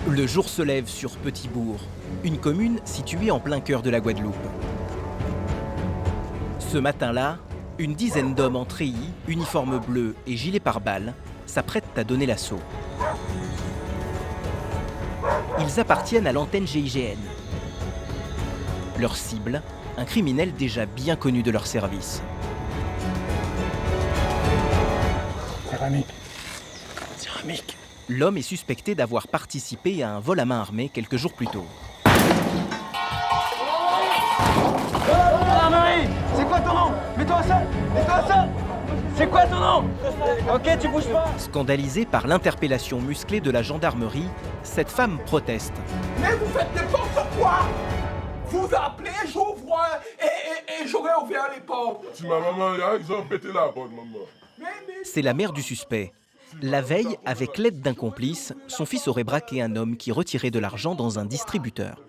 Le jour se lève sur Petit-Bourg, une commune située en plein cœur de la Guadeloupe. Ce matin-là, une dizaine d'hommes en treillis, uniforme bleu et gilet pare-balles, s'apprêtent à donner l'assaut. Ils appartiennent à l'antenne GIGN. Leur cible, un criminel déjà bien connu de leur service. Céramique. L'homme est suspecté d'avoir participé à un vol à main armée quelques jours plus tôt. Marie, c'est quoi ton nom? Mets-toi ça. C'est quoi ton nom? Ok, tu bouges pas. Scandalisée par l'interpellation musclée de la gendarmerie, cette femme proteste. Mais vous faites n'importe quoi! Vous appelez, j'ouvre et j'aurais ouvert les portes. Si ma maman, ils ont pété la porte, maman. C'est la mère du suspect. La veille, avec l'aide d'un complice, son fils aurait braqué un homme qui retirait de l'argent dans un distributeur.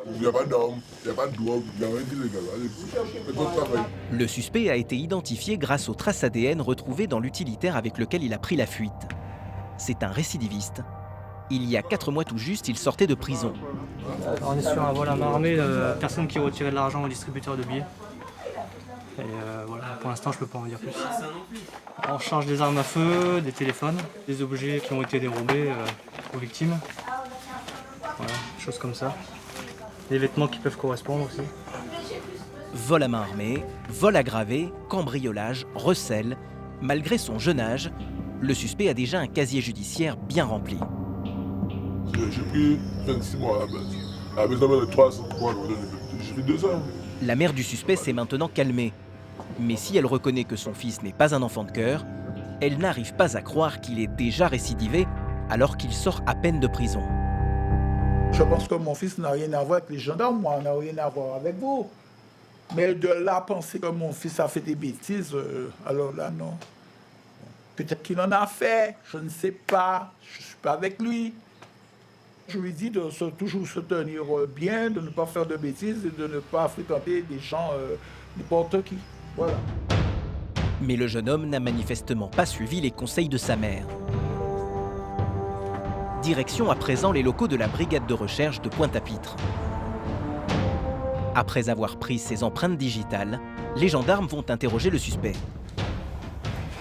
Il n'y a pas d'armes, il n'y a pas de drogue, il n'y a rien d'illégal. Allez, faites votre travail. Le suspect a été identifié grâce aux traces ADN retrouvées dans l'utilitaire avec lequel il a pris la fuite. C'est un récidiviste. Il y a 4 mois tout juste, il sortait de prison. On est sur un vol à main armée, personne qui retirait de l'argent au distributeur de billets. Et voilà, pour l'instant je peux pas en dire plus. On charge des armes à feu, des téléphones, des objets qui ont été dérobés aux victimes. Voilà, des choses comme ça. Des vêtements qui peuvent correspondre aussi. Vol à main armée, vol aggravé, cambriolage, recel. Malgré son jeune âge, le suspect a déjà un casier judiciaire bien rempli. J'ai pris 26 mois à la base. À la base, de 300 mois, j'ai fait 2 ans. La mère du suspect s'est maintenant calmée. Mais si elle reconnaît que son fils n'est pas un enfant de cœur, elle n'arrive pas à croire qu'il est déjà récidivé alors qu'il sort à peine de prison. Je pense que mon fils n'a rien à voir avec les gendarmes, moi, on n'a rien à voir avec vous. Mais de là, penser que mon fils a fait des bêtises, alors là, non. Peut-être qu'il en a fait, je ne sais pas, je ne suis pas avec lui. Je lui dis de toujours se tenir bien, de ne pas faire de bêtises et de ne pas fréquenter des gens, n'importe qui. Voilà. Mais le jeune homme n'a manifestement pas suivi les conseils de sa mère. Direction à présent les locaux de la brigade de recherche de Pointe-à-Pitre. Après avoir pris ses empreintes digitales, les gendarmes vont interroger le suspect.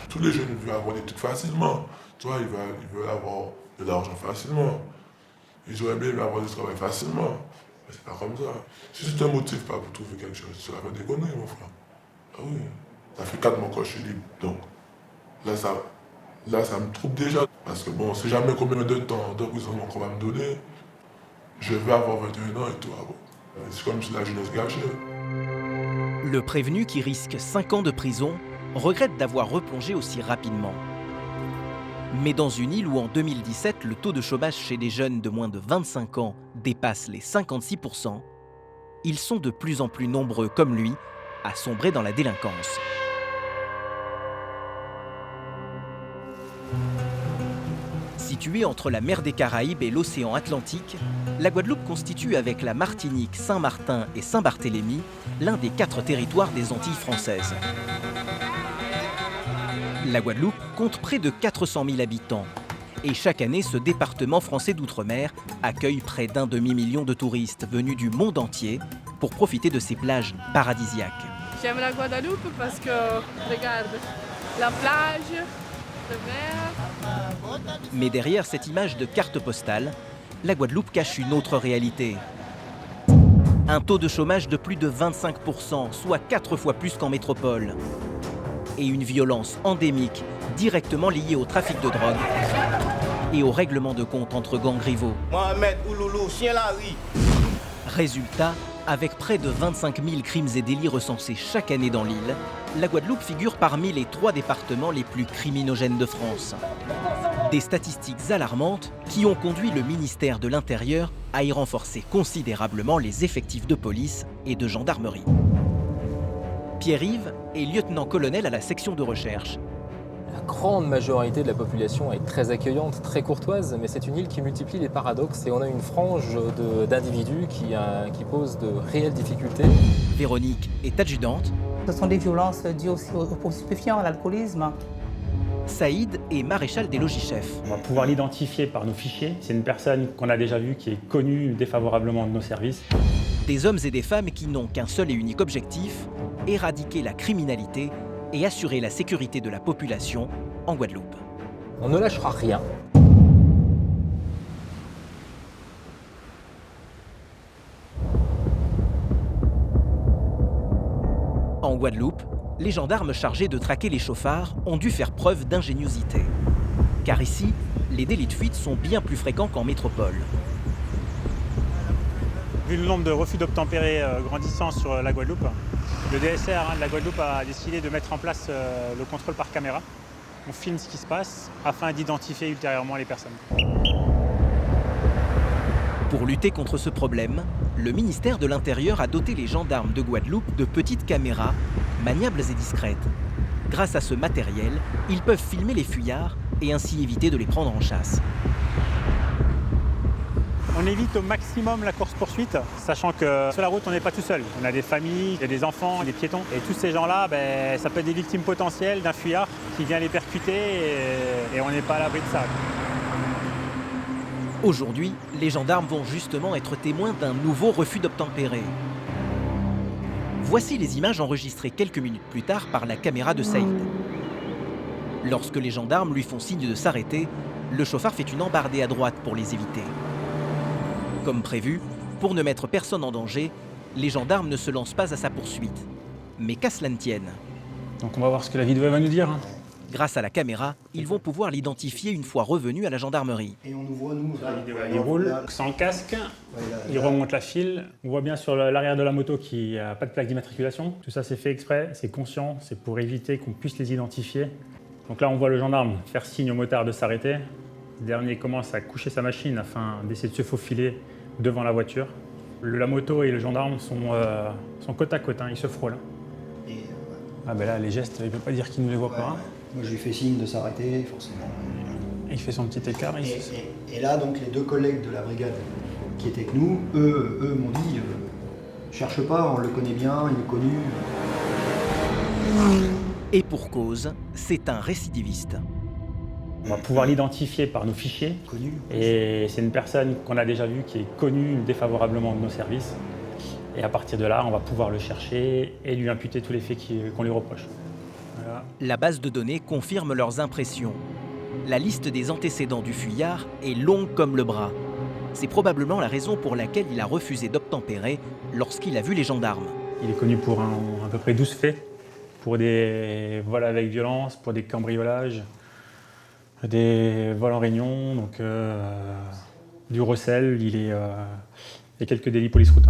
Tous les jeunes veulent avoir des trucs facilement. Tu vois, ils veulent avoir de l'argent facilement. Ils auraient bien aimé avoir du travail facilement. Mais c'est pas comme ça. Si c'est un motif pas pour trouver quelque chose, tu vas faire des conneries, mon frère. Ah oui. Ça fait 4 mois que je suis libre. Donc, là, ça me trouble déjà. Parce que bon, c'est jamais combien de temps d'emprisonnement qu'on va me donner. Je vais avoir 21 ans et tout. Ah bon. C'est comme si la jeunesse gâchée. Le prévenu, qui risque 5 ans de prison, regrette d'avoir replongé aussi rapidement. Mais dans une île où en 2017, le taux de chômage chez les jeunes de moins de 25 ans dépasse les 56%, ils sont de plus en plus nombreux, comme lui, à sombrer dans la délinquance. Située entre la mer des Caraïbes et l'océan Atlantique, la Guadeloupe constitue avec la Martinique, Saint-Martin et Saint-Barthélemy l'un des 4 territoires des Antilles françaises. La Guadeloupe compte près de 400 000 habitants. Et chaque année, ce département français d'outre-mer accueille près d'1 demi-million de touristes venus du monde entier pour profiter de ses plages paradisiaques. J'aime la Guadeloupe parce que, regarde, la plage, le mer. Mais derrière cette image de carte postale, la Guadeloupe cache une autre réalité. Un taux de chômage de plus de 25%, soit 4 fois plus qu'en métropole. Et une violence endémique directement liée au trafic de drogue et au règlement de compte entre gangs rivaux. Mohamed Ouloulou, chien Larry. Résultat, avec près de 25 000 crimes et délits recensés chaque année dans l'île, la Guadeloupe figure parmi les 3 départements les plus criminogènes de France. Des statistiques alarmantes qui ont conduit le ministère de l'Intérieur à y renforcer considérablement les effectifs de police et de gendarmerie. Pierre-Yves est lieutenant-colonel à la section de recherche. La grande majorité de la population est très accueillante, très courtoise, mais c'est une île qui multiplie les paradoxes et on a une frange d'individus qui posent de réelles difficultés. Véronique est adjudante. Ce sont des violences dues aussi aux stupéfiants, à l'alcoolisme. Saïd est maréchal des logis-chefs. On va pouvoir l'identifier par nos fichiers. C'est une personne qu'on a déjà vue, qui est connue défavorablement de nos services. Des hommes et des femmes qui n'ont qu'un seul et unique objectif, éradiquer la criminalité et assurer la sécurité de la population en Guadeloupe. On ne lâchera rien. En Guadeloupe, les gendarmes chargés de traquer les chauffards ont dû faire preuve d'ingéniosité. Car ici, les délits de fuite sont bien plus fréquents qu'en métropole. Vu le nombre de refus d'obtempérer grandissant sur la Guadeloupe, le DSR de la Guadeloupe a décidé de mettre en place le contrôle par caméra. On filme ce qui se passe afin d'identifier ultérieurement les personnes. Pour lutter contre ce problème, le ministère de l'Intérieur a doté les gendarmes de Guadeloupe de petites caméras, maniables et discrètes. Grâce à ce matériel, ils peuvent filmer les fuyards et ainsi éviter de les prendre en chasse. On évite au maximum la course-poursuite, sachant que sur la route, on n'est pas tout seul. On a des familles, il y a des enfants, des piétons. Et tous ces gens-là, ça peut être des victimes potentielles d'un fuyard qui vient les percuter et on n'est pas à l'abri de ça. Aujourd'hui, les gendarmes vont justement être témoins d'un nouveau refus d'obtempérer. Voici les images enregistrées quelques minutes plus tard par la caméra de Saïd. Lorsque les gendarmes lui font signe de s'arrêter, le chauffard fait une embardée à droite pour les éviter. Comme prévu, pour ne mettre personne en danger, les gendarmes ne se lancent pas à sa poursuite. Mais qu'à cela ne tienne. Donc on va voir ce que la vidéo va nous dire. Grâce à la caméra, ils vont pouvoir l'identifier une fois revenus à la gendarmerie. Et on nous voit, nous, Il roule sans le casque, il remonte la file. On voit bien sur l'arrière de la moto qu'il n'y a pas de plaque d'immatriculation. Tout ça c'est fait exprès, c'est conscient, c'est pour éviter qu'on puisse les identifier. Donc là on voit le gendarme faire signe au motard de s'arrêter. Le dernier commence à coucher sa machine afin d'essayer de se faufiler devant la voiture. La moto et le gendarme sont côte à côte, ils se frôlent. Ah ben là les gestes, il ne peut pas dire qu'il ne les voit pas. Moi, je lui fais signe de s'arrêter, forcément. Il fait son petit écart. Et là, donc, les deux collègues de la brigade qui étaient avec nous, eux m'ont dit cherche pas, on le connaît bien, il est connu. Et pour cause, c'est un récidiviste. On va pouvoir l'identifier par nos fichiers. Et c'est une personne qu'on a déjà vue, qui est connue défavorablement de nos services. Et à partir de là, on va pouvoir le chercher et lui imputer tous les faits qu'on lui reproche. Voilà. La base de données confirme leurs impressions. La liste des antécédents du fuyard est longue comme le bras. C'est probablement la raison pour laquelle il a refusé d'obtempérer lorsqu'il a vu les gendarmes. Il est connu pour à peu près 12 faits, pour des vols avec violence, pour des cambriolages, des vols en réunion, donc du recel, il y a quelques délits police-route.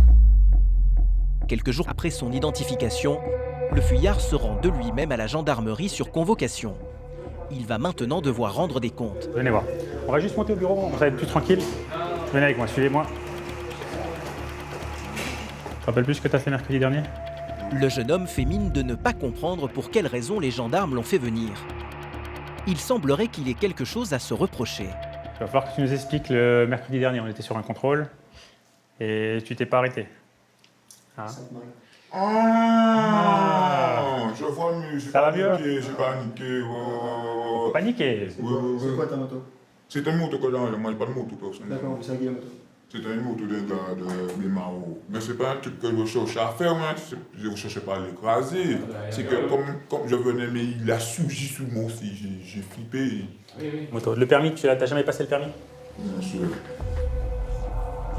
Quelques jours après son identification, le fuyard se rend de lui-même à la gendarmerie sur convocation. Il va maintenant devoir rendre des comptes. Venez voir. On va juste monter au bureau, on va être plus tranquille. Venez avec moi, suivez-moi. Tu te rappelles plus ce que tu as fait mercredi dernier? Le jeune homme fait mine de ne pas comprendre pour quelles raisons les gendarmes l'ont fait venir. Il semblerait qu'il ait quelque chose à se reprocher. Il va falloir que tu nous expliques le mercredi dernier. On était sur un contrôle et tu t'es pas arrêté. Hein? Je vois mieux. Ça va mieux? J'ai paniqué. Faut paniquer. C'est quoi ta moto? C'est une moto que j'ai, moi j'ai pas de moto personnelle. D'accord, c'est qui la moto? C'est une moto de gars de Bimao. Mais c'est pas un truc que je cherchais à faire, hein. Je ne cherchais pas à l'écraser. C'est que comme je venais, mais il a surgi sous moi aussi, j'ai flippé. Moto. Le permis, tu n'as jamais passé le permis? Bien sûr.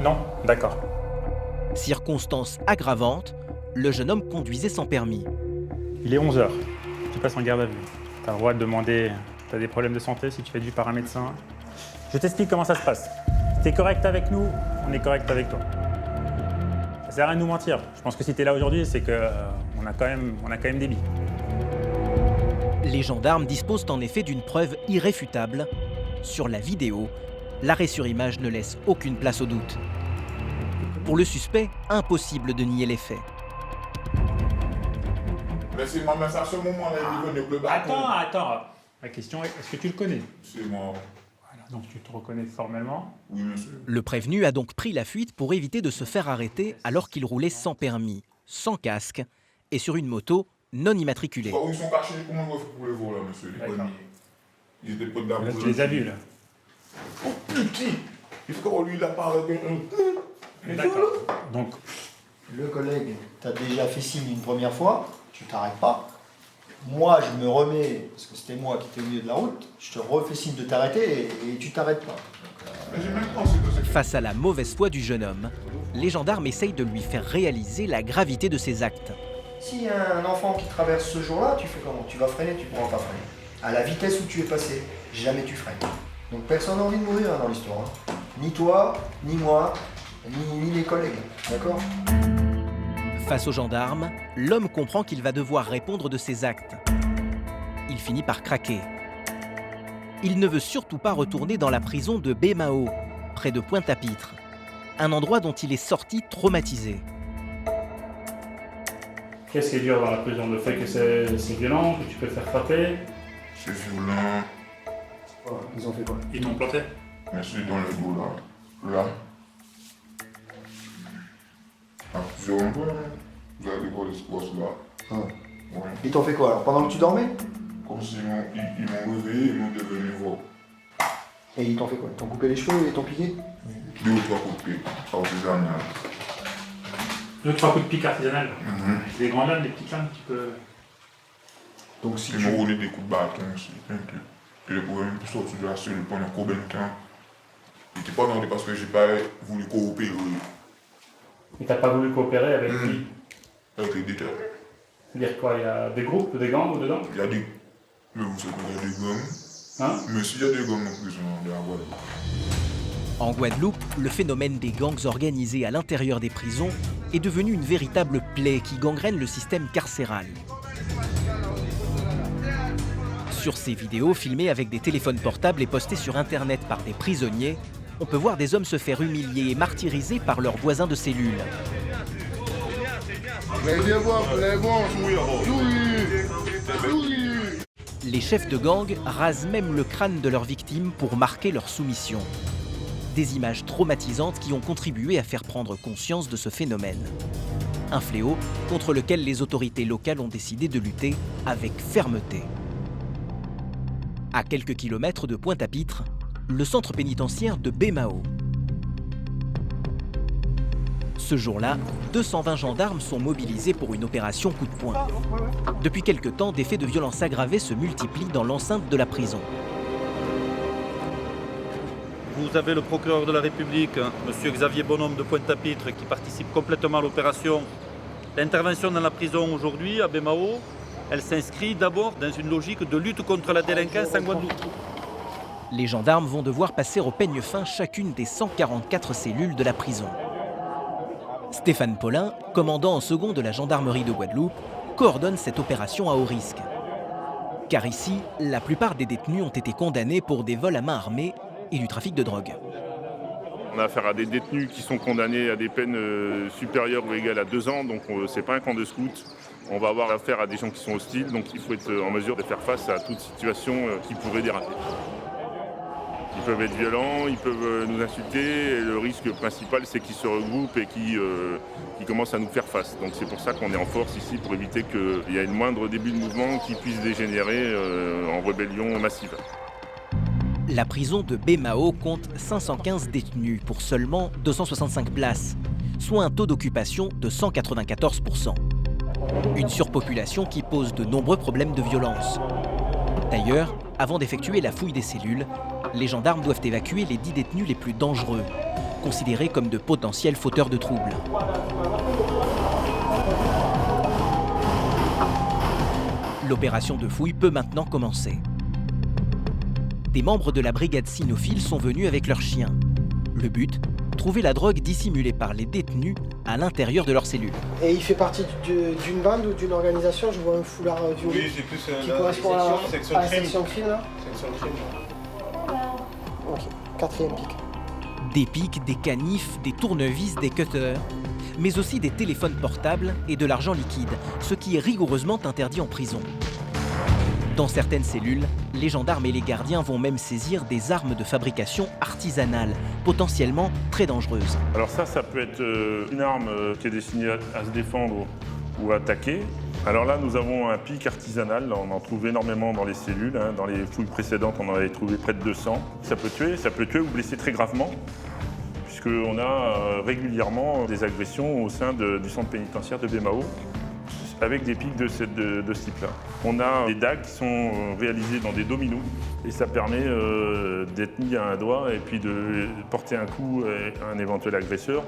Non? D'accord. Circonstance aggravante, le jeune homme conduisait sans permis. Il est 11h. Tu passes en garde à vue. Tu as le droit de demander, tu as des problèmes de santé, si tu fais du par un médecin. Je t'explique comment ça se passe. Si tu es correct avec nous, on est correct avec toi. Ça sert à rien de nous mentir. Je pense que si tu es là aujourd'hui, c'est qu'on a quand même des billes. Les gendarmes disposent en effet d'une preuve irréfutable. Sur la vidéo, l'arrêt sur image ne laisse aucune place au doute. Pour le suspect, impossible de nier les faits. Mais c'est moi, mais à ce moment-là, il venait le bateau. Attends. La question est, est-ce que tu le connais? C'est moi. Voilà, donc tu te reconnais formellement? Oui, bien sûr. Le prévenu a donc pris la fuite pour éviter de se faire arrêter alors qu'il roulait sans permis, sans casque et sur une moto non immatriculée. Où ils sont cachés? Comment on va faire pour les vols, là, monsieur? Ils étaient pas de la Là, tu les as vus, là. Oh putain! Il faut qu'on lui il a parlé un. D'accord. Donc, Le collègue t'a déjà fait signe une première fois, tu t'arrêtes pas. Moi, je me remets, parce que c'était moi qui étais au milieu de la route, je te refais signe de t'arrêter et tu t'arrêtes pas. Mais j'ai même pensé que c'est. Face à la mauvaise foi du jeune homme, les gendarmes essayent de lui faire réaliser la gravité de ses actes. S'il y a un enfant qui traverse ce jour-là, tu fais comment? Tu vas freiner, tu pourras pas freiner. À la vitesse où tu es passé, jamais tu freines. Donc personne n'a envie de mourir dans l'histoire. Hein. Ni toi, ni moi, ni les collègues. D'accord? Face aux gendarmes, l'homme comprend qu'il va devoir répondre de ses actes. Il finit par craquer. Il ne veut surtout pas retourner dans la prison de Bémao, près de Pointe-à-Pitre, un endroit dont il est sorti traumatisé. qu'est-ce qui est dur dans la prison? Le fait que c'est violent, que tu peux te faire frapper? C'est violent. Voilà, ils ont fait quoi? Ils t'ont planté? Mais c'est dans le dos là. Là. Ah, violent, vous avez quoi l'espace là? Ah. Ouais. Ils t'ont fait quoi alors? Pendant que tu dormais? Comme s'ils m'ont réveillé, ils m'ont devenu voir. Et ils t'ont fait quoi? Ils t'ont coupé les cheveux et ils t'ont piqué? 2 ou 3 coups de pied, artisanal. 2-3 coups de pique artisanal. Des grandes lames, des petites lames, tu peux. Donc si Ils m'ont roulé des coups de bâton aussi, un peu. Et je pouvais même plus sortir de la cellule pendant combien de temps. Il n'était pas demandé parce que j'ai pas voulu coopérer. Et t'as pas voulu coopérer avec qui? Avec les détenus. C'est-à-dire quoi? Il y a des groupes, des gangs dedans? Il y a des. Mais vous savez qu'il y a des gangs. Hein? Mais s'il y a des gangs en prison, de la Guadeloupe. En Guadeloupe, le phénomène des gangs organisés à l'intérieur des prisons est devenu une véritable plaie qui gangrène le système carcéral. Sur ces vidéos filmées avec des téléphones portables et postées sur Internet par des prisonniers, on peut voir des hommes se faire humilier et martyriser par leurs voisins de cellule. Les chefs de gang rasent même le crâne de leurs victimes pour marquer leur soumission. Des images traumatisantes qui ont contribué à faire prendre conscience de ce phénomène. Un fléau contre lequel les autorités locales ont décidé de lutter avec fermeté. À quelques kilomètres de Pointe-à-Pitre, le centre pénitentiaire de Bémao. Ce jour-là, 220 gendarmes sont mobilisés pour une opération coup de poing. Depuis quelque temps, des faits de violence aggravée se multiplient dans l'enceinte de la prison. Vous avez le procureur de la République, M. Xavier Bonhomme de Pointe-à-Pitre, qui participe complètement à l'opération. L'intervention dans la prison aujourd'hui, à Bémao, elle s'inscrit d'abord dans une logique de lutte contre la délinquance en Guadeloupe. Les gendarmes vont devoir passer au peigne fin chacune des 144 cellules de la prison. Stéphane Paulin, commandant en second de la gendarmerie de Guadeloupe, coordonne cette opération à haut risque. Car ici, la plupart des détenus ont été condamnés pour des vols à main armée et du trafic de drogue. On a affaire à des détenus qui sont condamnés à des peines supérieures ou égales à 2 ans, donc c'est pas un camp de scouts. On va avoir affaire à des gens qui sont hostiles, donc il faut être en mesure de faire face à toute situation qui pourrait déraper. Ils peuvent être violents, ils peuvent nous insulter, et le risque principal c'est qu'ils se regroupent et qu'ils commencent à nous faire face. Donc c'est pour ça qu'on est en force ici, pour éviter qu'il y ait le moindre début de mouvement qui puisse dégénérer en rébellion massive. La prison de Bémao compte 515 détenus pour seulement 265 places, soit un taux d'occupation de 194%. Une surpopulation qui pose de nombreux problèmes de violence. D'ailleurs, avant d'effectuer la fouille des cellules, les gendarmes doivent évacuer les 10 détenus les plus dangereux, considérés comme de potentiels fauteurs de troubles. L'opération de fouille peut maintenant commencer. Des membres de la brigade cynophile sont venus avec leurs chiens. Le but, trouver la drogue dissimulée par les détenus à l'intérieur de leurs cellules. Et il fait partie d'une bande ou d'une organisation? Je vois un foulard violet. Oui, c'est plus qui correspond à la section crime là. Section crime. Ok, 4e pic. Des pics, des canifs, des tournevis, des cutters, mais aussi des téléphones portables et de l'argent liquide, ce qui est rigoureusement interdit en prison. Dans certaines cellules, les gendarmes et les gardiens vont même saisir des armes de fabrication artisanale, potentiellement très dangereuses. Alors ça peut être une arme qui est destinée à se défendre ou à attaquer. Alors là, nous avons un pic artisanal. On en trouve énormément dans les cellules. Dans les fouilles précédentes, on en avait trouvé près de 200. Ça peut tuer ou blesser très gravement, puisqu'on a régulièrement des agressions au sein du centre pénitentiaire de Baie-Mahault, avec des pics de ce type-là. On a des dagues qui sont réalisées dans des dominos, et ça permet d'être mis à un doigt et puis de porter un coup à un éventuel agresseur,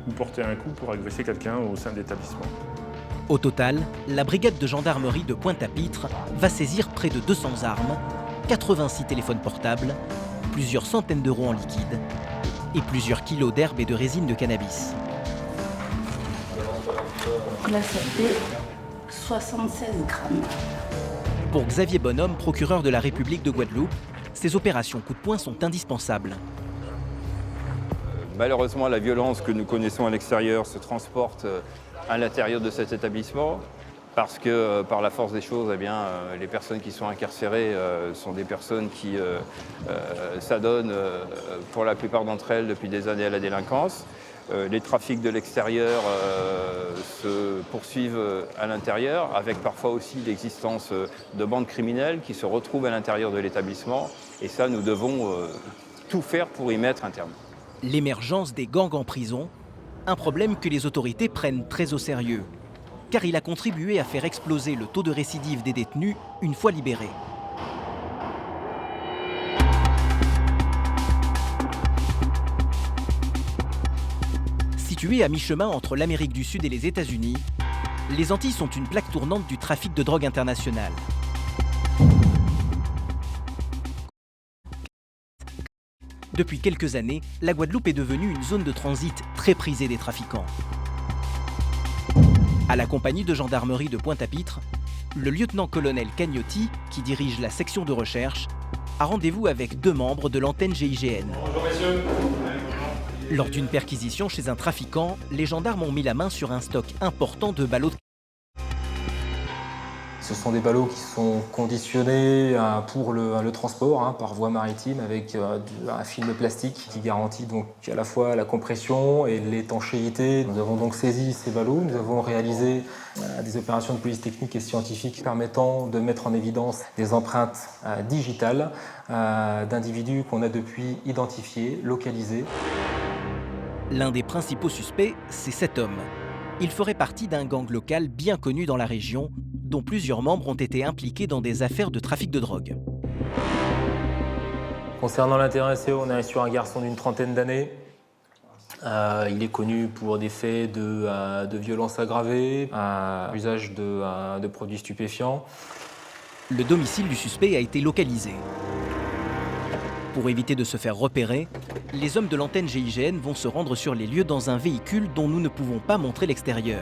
ou porter un coup pour agresser quelqu'un au sein de l'établissement. Au total, la brigade de gendarmerie de Pointe-à-Pitre va saisir près de 200 armes, 86 téléphones portables, plusieurs centaines d'euros en liquide et plusieurs kilos d'herbe et de résine de cannabis. Là, ça fait 76 grammes. Pour Xavier Bonhomme, procureur de la République de Guadeloupe, ces opérations coup de poing sont indispensables. Malheureusement, la violence que nous connaissons à l'extérieur se transporte à l'intérieur de cet établissement parce que, par la force des choses, eh bien, les personnes qui sont incarcérées sont des personnes qui s'adonnent, pour la plupart d'entre elles, depuis des années à la délinquance. Les trafics de l'extérieur se poursuivent à l'intérieur, avec parfois aussi l'existence de bandes criminelles qui se retrouvent à l'intérieur de l'établissement. Et ça, nous devons tout faire pour y mettre un terme. L'émergence des gangs en prison, un problème que les autorités prennent très au sérieux, car il a contribué à faire exploser le taux de récidive des détenus une fois libérés. Situées à mi-chemin entre l'Amérique du Sud et les États-Unis, les Antilles sont une plaque tournante du trafic de drogue international. Depuis quelques années, la Guadeloupe est devenue une zone de transit très prisée des trafiquants. À la compagnie de gendarmerie de Pointe-à-Pitre, le lieutenant-colonel Cagnotti, qui dirige la section de recherche, a rendez-vous avec 2 membres de l'antenne GIGN. Bonjour messieurs. Lors d'une perquisition chez un trafiquant, les gendarmes ont mis la main sur un stock important de ballots. Ce sont des ballots qui sont conditionnés pour le transport par voie maritime avec un film plastique qui garantit donc à la fois la compression et l'étanchéité. Nous avons donc saisi ces ballots, nous avons réalisé des opérations de police technique et scientifique permettant de mettre en évidence des empreintes digitales d'individus qu'on a depuis identifiés, localisés. L'un des principaux suspects, c'est cet homme. Il ferait partie d'un gang local bien connu dans la région, dont plusieurs membres ont été impliqués dans des affaires de trafic de drogue. Concernant l'intéressé, on est sur un garçon d'une 30aine d'années. Il est connu pour des faits de violence aggravée, usage de produits stupéfiants. Le domicile du suspect a été localisé. Pour éviter de se faire repérer, les hommes de l'antenne GIGN vont se rendre sur les lieux dans un véhicule dont nous ne pouvons pas montrer l'extérieur.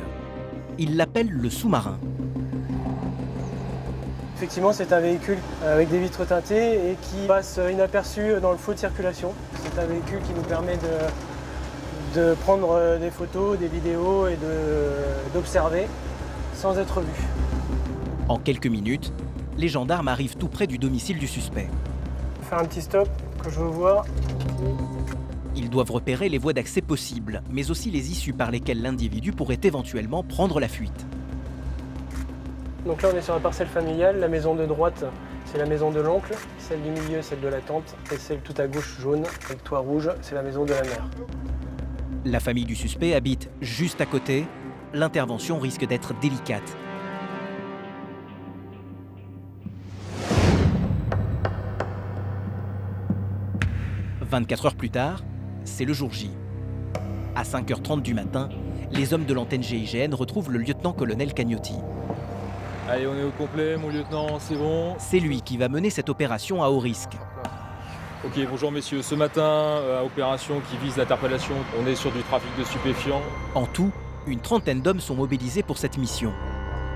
Ils l'appellent le sous-marin. Effectivement, c'est un véhicule avec des vitres teintées et qui passe inaperçu dans le flot de circulation. C'est un véhicule qui nous permet de prendre des photos, des vidéos et d'observer sans être vu. En quelques minutes, les gendarmes arrivent tout près du domicile du suspect. Faire un petit stop que je veux voir. Ils doivent repérer les voies d'accès possibles, mais aussi les issues par lesquelles l'individu pourrait éventuellement prendre la fuite. Donc là, on est sur la parcelle familiale. La maison de droite, c'est la maison de l'oncle. Celle du milieu, celle de la tante. Et celle tout à gauche, jaune, avec toit rouge, c'est la maison de la mère. La famille du suspect habite juste à côté. L'intervention risque d'être délicate. « 24 heures plus tard, c'est le jour J. À 5h30 du matin, les hommes de l'antenne GIGN retrouvent le lieutenant-colonel Cagnotti. Allez, on est au complet, mon lieutenant, c'est bon. C'est lui qui va mener cette opération à haut risque. Ok, bonjour messieurs. Ce matin, opération qui vise l'interpellation, on est sur du trafic de stupéfiants. En tout, une 30aine d'hommes sont mobilisés pour cette mission.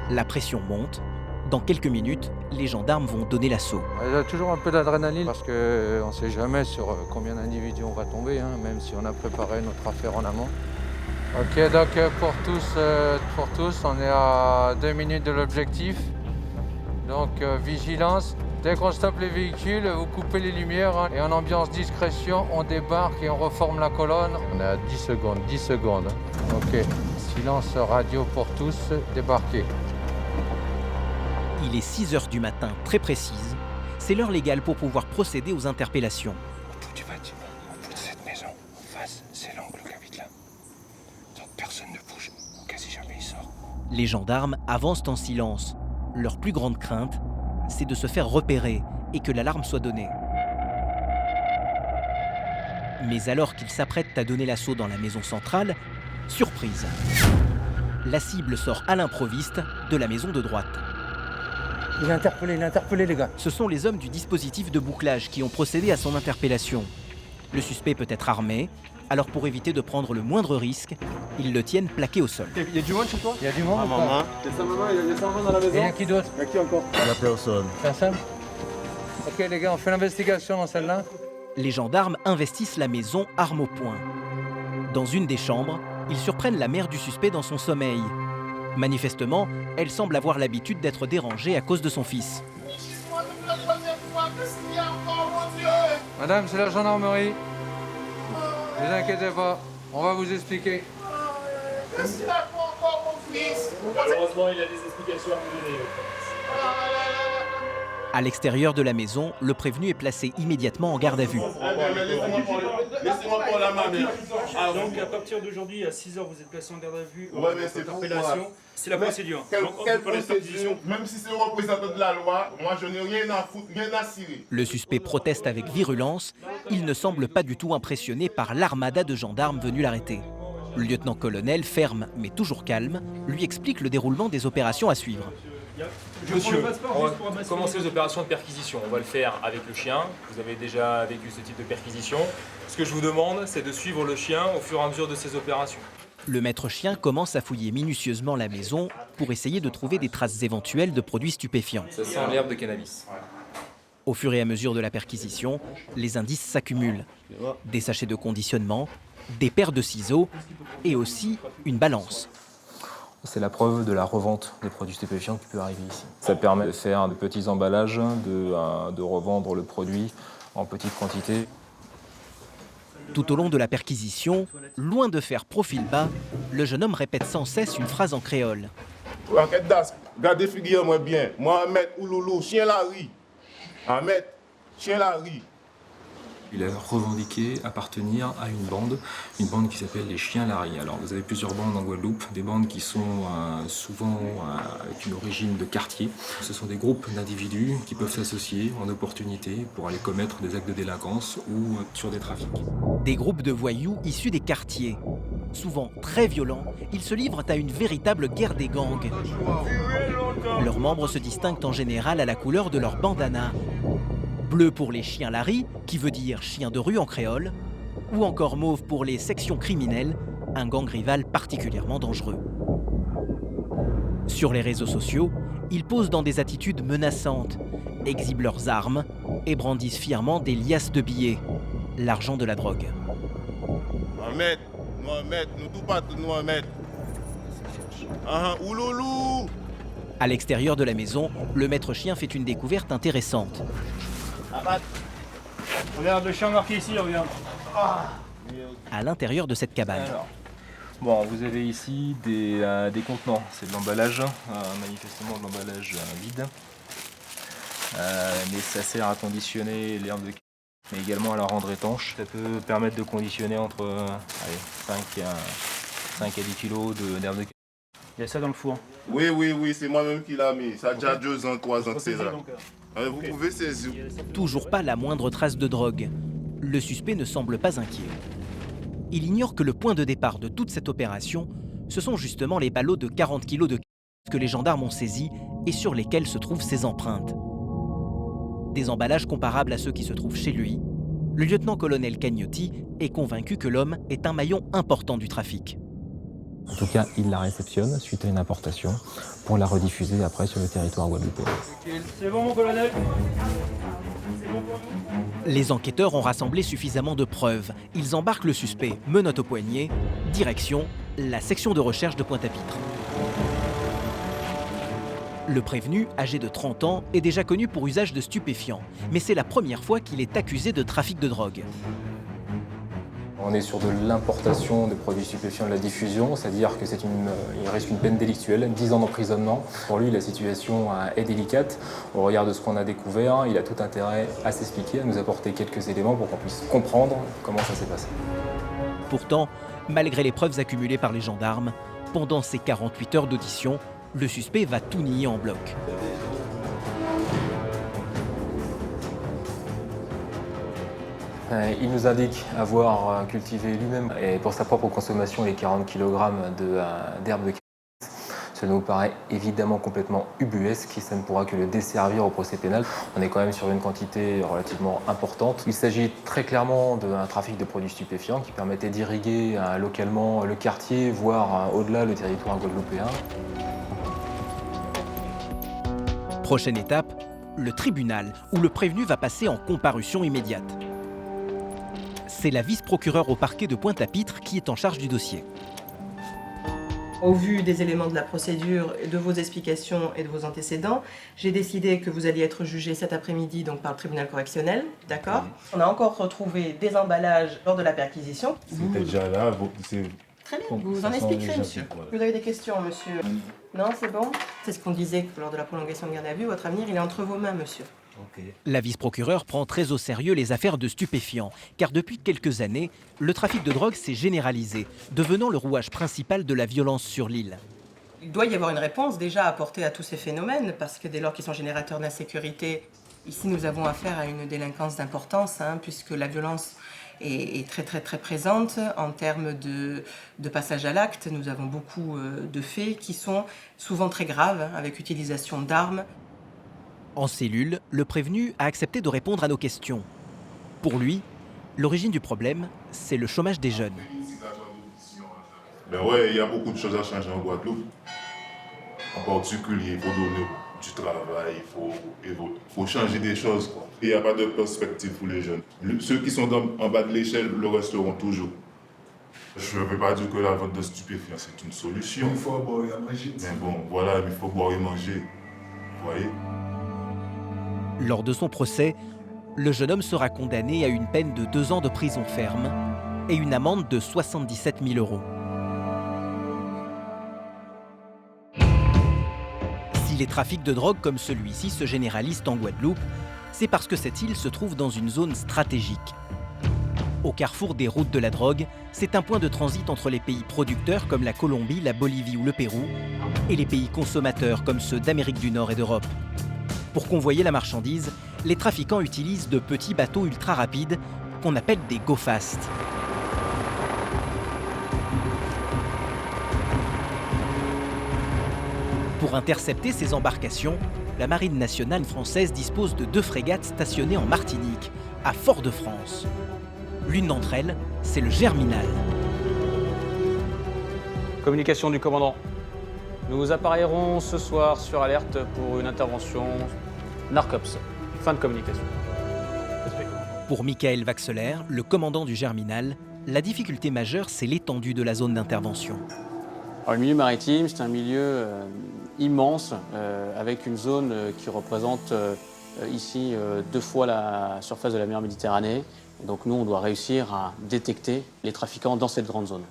La pression monte. Dans quelques minutes, les gendarmes vont donner l'assaut. Il y a toujours un peu d'adrénaline parce qu'on ne sait jamais sur combien d'individus on va tomber, même si on a préparé notre affaire en amont. Ok, donc pour tous, on est à 2 minutes de l'objectif. Donc vigilance. Dès qu'on stoppe les véhicules, vous coupez les lumières et en ambiance discrétion, on débarque et on reforme la colonne. On est à 10 secondes. Ok, silence radio pour tous, débarquez. Il est 6 h du matin, très précise. C'est l'heure légale pour pouvoir procéder aux interpellations. Au bout du bâtiment, au bout de cette maison, en face, c'est l'angle qui habite là. Donc personne ne bouge, quasi jamais il sort. Les gendarmes avancent en silence. Leur plus grande crainte, c'est de se faire repérer et que l'alarme soit donnée. Mais alors qu'ils s'apprêtent à donner l'assaut dans la maison centrale, surprise. La cible sort à l'improviste de la maison de droite. Il est interpellé les gars. Ce sont les hommes du dispositif de bouclage qui ont procédé à son interpellation. Le suspect peut être armé, alors pour éviter de prendre le moindre risque, ils le tiennent plaqué au sol. Il y a du monde chez toi? Il y a du monde ou pas? Il y a sa maman, il y a sa maman dans la maison. Il y a qui d'autre? Il y a qui encore? La personne. Personne? Ok les gars, on fait l'investigation dans celle-là. Les gendarmes investissent la maison arme au poing. Dans une des chambres, ils surprennent la mère du suspect dans son sommeil. Manifestement, elle semble avoir l'habitude d'être dérangée à cause de son fils. Madame, c'est la gendarmerie. Ne vous inquiétez pas, on va vous expliquer. Qu'est-ce qu'il a fait encore mon fils? Malheureusement, il a des explications à vous donner. À l'extérieur de la maison, le prévenu est placé immédiatement en garde à vue. Laissez-moi parler à ma mère. Donc à partir d'aujourd'hui, à 6 h, vous êtes placé en garde à vue. Ouais, mais c'est Interpellation. C'est la procédure. Quelle procédure? Même si c'est le représentant de la loi, moi je n'ai rien à foutre, rien à cirer. Le suspect proteste avec virulence. Il ne semble pas du tout impressionné par l'armada de gendarmes venus l'arrêter. Le lieutenant-colonel, ferme mais toujours calme, lui explique le déroulement des opérations à suivre. Monsieur, on va commencer les opérations de perquisition. On va le faire avec le chien. Vous avez déjà vécu ce type de perquisition. Ce que je vous demande, c'est de suivre le chien au fur et à mesure de ces opérations. Le maître chien commence à fouiller minutieusement la maison pour essayer de trouver des traces éventuelles de produits stupéfiants. Ça sent l'herbe de cannabis. Au fur et à mesure de la perquisition, les indices s'accumulent. Des sachets de conditionnement, des paires de ciseaux et aussi une balance. C'est la preuve de la revente des produits stupéfiants qui peut arriver ici. Ça permet de faire de petits emballages, de revendre le produit en petite quantité. Tout au long de la perquisition, loin de faire profil bas, le jeune homme répète sans cesse une phrase en créole. Enquête d'as, gardez figure-moi bien. Mohamed Ouloulou, chien la rie. Ahmed, chien la rie. Il a revendiqué appartenir à une bande qui s'appelle les Chiens Larry. Alors vous avez plusieurs bandes en Guadeloupe, des bandes qui sont souvent avec une origine de quartier. Ce sont des groupes d'individus qui peuvent s'associer en opportunité pour aller commettre des actes de délinquance ou sur des trafics. Des groupes de voyous issus des quartiers. Souvent très violents, ils se livrent à une véritable guerre des gangs. Leurs membres se distinguent en général à la couleur de leur bandana. Bleu pour les chiens Larry, qui veut dire chien de rue en créole, ou encore mauve pour les sections criminelles, un gang rival particulièrement dangereux. Sur les réseaux sociaux, ils posent dans des attitudes menaçantes, exhibent leurs armes et brandissent fièrement des liasses de billets, l'argent de la drogue. Mohamed, nous tout pas Mohamed. Ouloulou. À l'extérieur de la maison, le maître chien fait une découverte intéressante. Regarde le chien marqué ici, regarde. À l'intérieur de cette cabane. Alors, bon, vous avez ici des contenants. C'est de l'emballage, manifestement de l'emballage vide. Mais ça sert à conditionner l'herbe de cannabis, mais également à la rendre étanche. Ça peut permettre de conditionner entre 5 à 10 kg d'herbe de cannabis. Il y a ça dans le four. Oui, c'est moi-même qui l'a mis. Ça a déjà 2 ans, 3 ans que c'est là. Vous pouvez saisir. Toujours pas la moindre trace de drogue. Le suspect ne semble pas inquiet. Il ignore que le point de départ de toute cette opération, ce sont justement les ballots de 40 kg de cannabis que les gendarmes ont saisis et sur lesquels se trouvent ses empreintes. Des emballages comparables à ceux qui se trouvent chez lui. Le lieutenant-colonel Cagnotti est convaincu que l'homme est un maillon important du trafic. En tout cas, il la réceptionne suite à une importation pour la rediffuser après sur le territoire guadeloupéen. C'est bon, mon colonel? Les enquêteurs ont rassemblé suffisamment de preuves. Ils embarquent le suspect, menottes au poignet, direction la section de recherche de Pointe-à-Pitre. Le prévenu, âgé de 30 ans, est déjà connu pour usage de stupéfiants, mais c'est la première fois qu'il est accusé de trafic de drogue. On est sur de l'importation de produits stupéfiants, de la diffusion, c'est-à-dire que il risque une peine délictuelle, 10 ans d'emprisonnement. Pour lui, la situation est délicate. Au regard de ce qu'on a découvert, il a tout intérêt à s'expliquer, à nous apporter quelques éléments pour qu'on puisse comprendre comment ça s'est passé. Pourtant, malgré les preuves accumulées par les gendarmes, pendant ces 48 heures d'audition, le suspect va tout nier en bloc. Il nous indique avoir cultivé lui-même et pour sa propre consommation les 40 kg d'herbe de cannabis. Cela nous paraît évidemment complètement ubuesque et ça ne pourra que le desservir au procès pénal. On est quand même sur une quantité relativement importante. Il s'agit très clairement d'un trafic de produits stupéfiants qui permettait d'irriguer localement le quartier, voire au-delà le territoire guadeloupéen. Prochaine étape, le tribunal, où le prévenu va passer en comparution immédiate. C'est la vice-procureure au parquet de Pointe-à-Pitre qui est en charge du dossier. Au vu des éléments de la procédure, de vos explications et de vos antécédents, j'ai décidé que vous alliez être jugé cet après-midi donc par le tribunal correctionnel, d'accord ? On a encore retrouvé des emballages lors de la perquisition. C'était déjà là, c'est... Très bien, vous vous en expliquerez, monsieur. Vous avez des questions, monsieur? Non, c'est bon? C'est ce qu'on disait que lors de la prolongation de garde à vue, votre avenir, il est entre vos mains, monsieur. La vice-procureure prend très au sérieux les affaires de stupéfiants, car depuis quelques années, le trafic de drogue s'est généralisé, devenant le rouage principal de la violence sur l'île. Il doit y avoir une réponse déjà apportée à tous ces phénomènes, parce que dès lors qu'ils sont générateurs d'insécurité, ici nous avons affaire à une délinquance d'importance, puisque la violence est très très très présente en termes de passage à l'acte. Nous avons beaucoup de faits qui sont souvent très graves, avec utilisation d'armes. En cellule, le prévenu a accepté de répondre à nos questions. Pour lui, l'origine du problème, c'est le chômage des jeunes. Ben ouais, il y a beaucoup de choses à changer en Guadeloupe. En particulier, il faut donner du travail, il faut changer des choses, quoi. Il n'y a pas de perspective pour les jeunes. Ceux qui sont en bas de l'échelle le resteront toujours. Je ne veux pas dire que la vente de stupéfiants, c'est une solution. Il faut boire et manger. Mais bon, voilà, il faut boire et manger. Vous voyez ? Lors de son procès, le jeune homme sera condamné à une peine de 2 ans de prison ferme et une amende de 77 000 €. Si les trafics de drogue comme celui-ci se généralisent en Guadeloupe, c'est parce que cette île se trouve dans une zone stratégique. Au carrefour des routes de la drogue, c'est un point de transit entre les pays producteurs comme la Colombie, la Bolivie ou le Pérou, et les pays consommateurs comme ceux d'Amérique du Nord et d'Europe. Pour convoyer la marchandise, les trafiquants utilisent de petits bateaux ultra rapides qu'on appelle des go-fast. Pour intercepter ces embarcations, la Marine nationale française dispose de 2 frégates stationnées en Martinique, à Fort-de-France. L'une d'entre elles, c'est le Germinal. Communication du commandant. Nous appareillerons ce soir sur alerte pour une intervention Narcops. Fin de communication. Pour Michael Vaxeler, le commandant du Germinal, la difficulté majeure, c'est l'étendue de la zone d'intervention. Alors, le milieu maritime, c'est un milieu immense, avec une zone qui représente ici 2 fois la surface de la mer Méditerranée. Et donc nous, on doit réussir à détecter les trafiquants dans cette grande zone.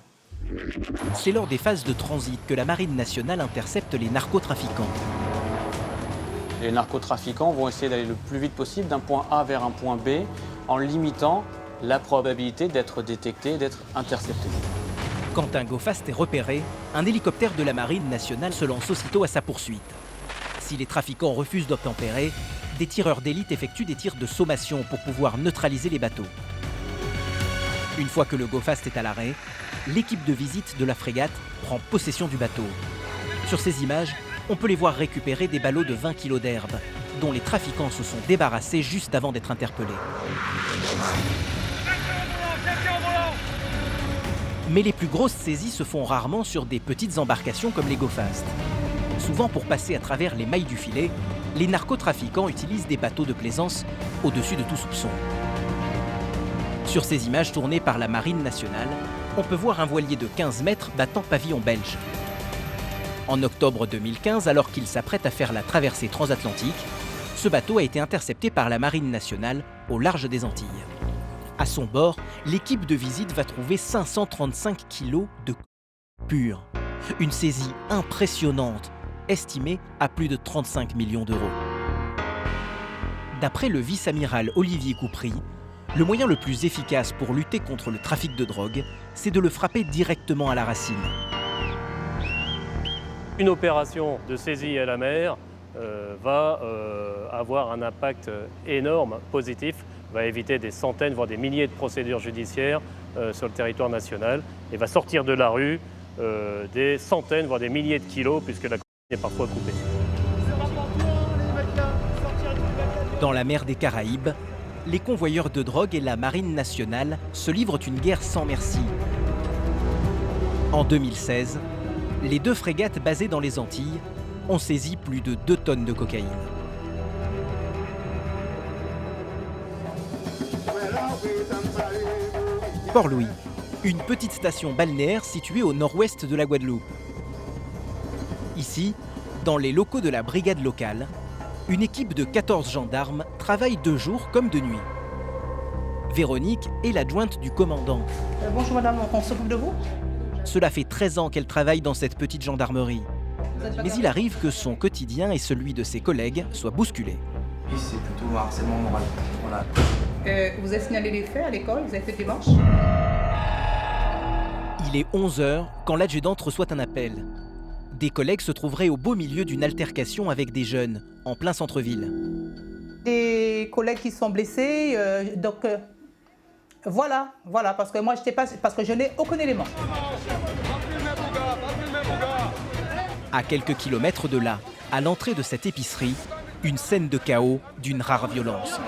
C'est lors des phases de transit que la Marine nationale intercepte les narcotrafiquants. Les narcotrafiquants vont essayer d'aller le plus vite possible d'un point A vers un point B en limitant la probabilité d'être détectés, d'être interceptés. Quand un go-fast est repéré, un hélicoptère de la Marine nationale se lance aussitôt à sa poursuite. Si les trafiquants refusent d'obtempérer, des tireurs d'élite effectuent des tirs de sommation pour pouvoir neutraliser les bateaux. Une fois que le go-fast est à l'arrêt, l'équipe de visite de la frégate prend possession du bateau. Sur ces images, on peut les voir récupérer des ballots de 20 kg d'herbe, dont les trafiquants se sont débarrassés juste avant d'être interpellés. Mais les plus grosses saisies se font rarement sur des petites embarcations comme les go-fast. Souvent pour passer à travers les mailles du filet, les narcotrafiquants utilisent des bateaux de plaisance au-dessus de tout soupçon. Sur ces images tournées par la Marine nationale, on peut voir un voilier de 15 mètres battant pavillon belge. En octobre 2015, alors qu'il s'apprête à faire la traversée transatlantique, ce bateau a été intercepté par la Marine nationale au large des Antilles. À son bord, l'équipe de visite va trouver 535 kilos de pur. Une saisie impressionnante, estimée à plus de 35 millions d'euros. D'après le vice-amiral Olivier Coupry, le moyen le plus efficace pour lutter contre le trafic de drogue, c'est de le frapper directement à la racine. Une opération de saisie à la mer va avoir un impact énorme, positif, va éviter des centaines, voire des milliers de procédures judiciaires sur le territoire national et va sortir de la rue des centaines, voire des milliers de kilos, puisque la cocaïne est parfois coupée. Dans la mer des Caraïbes, les convoyeurs de drogue et la marine nationale se livrent une guerre sans merci. En 2016, les 2 frégates basées dans les Antilles ont saisi plus de 2 tonnes de cocaïne. Port-Louis, une petite station balnéaire située au nord-ouest de la Guadeloupe. Ici, dans les locaux de la brigade locale, une équipe de 14 gendarmes travaille de jour comme de nuit. Véronique est l'adjointe du commandant. Bonjour madame, on s'occupe de vous? Cela fait 13 ans qu'elle travaille dans cette petite gendarmerie. Mais il arrive que son quotidien et celui de ses collègues soient bousculés. C'est plutôt un harcèlement moral. Voilà. Vous avez signalé les faits à l'école? Vous avez fait des démarches? Il est 11h quand l'adjudante reçoit un appel. Des collègues se trouveraient au beau milieu d'une altercation avec des jeunes, en plein centre-ville. Des collègues qui sont blessés, voilà, parce que moi parce que je n'ai aucun élément. À quelques kilomètres de là, à l'entrée de cette épicerie, une scène de chaos d'une rare violence.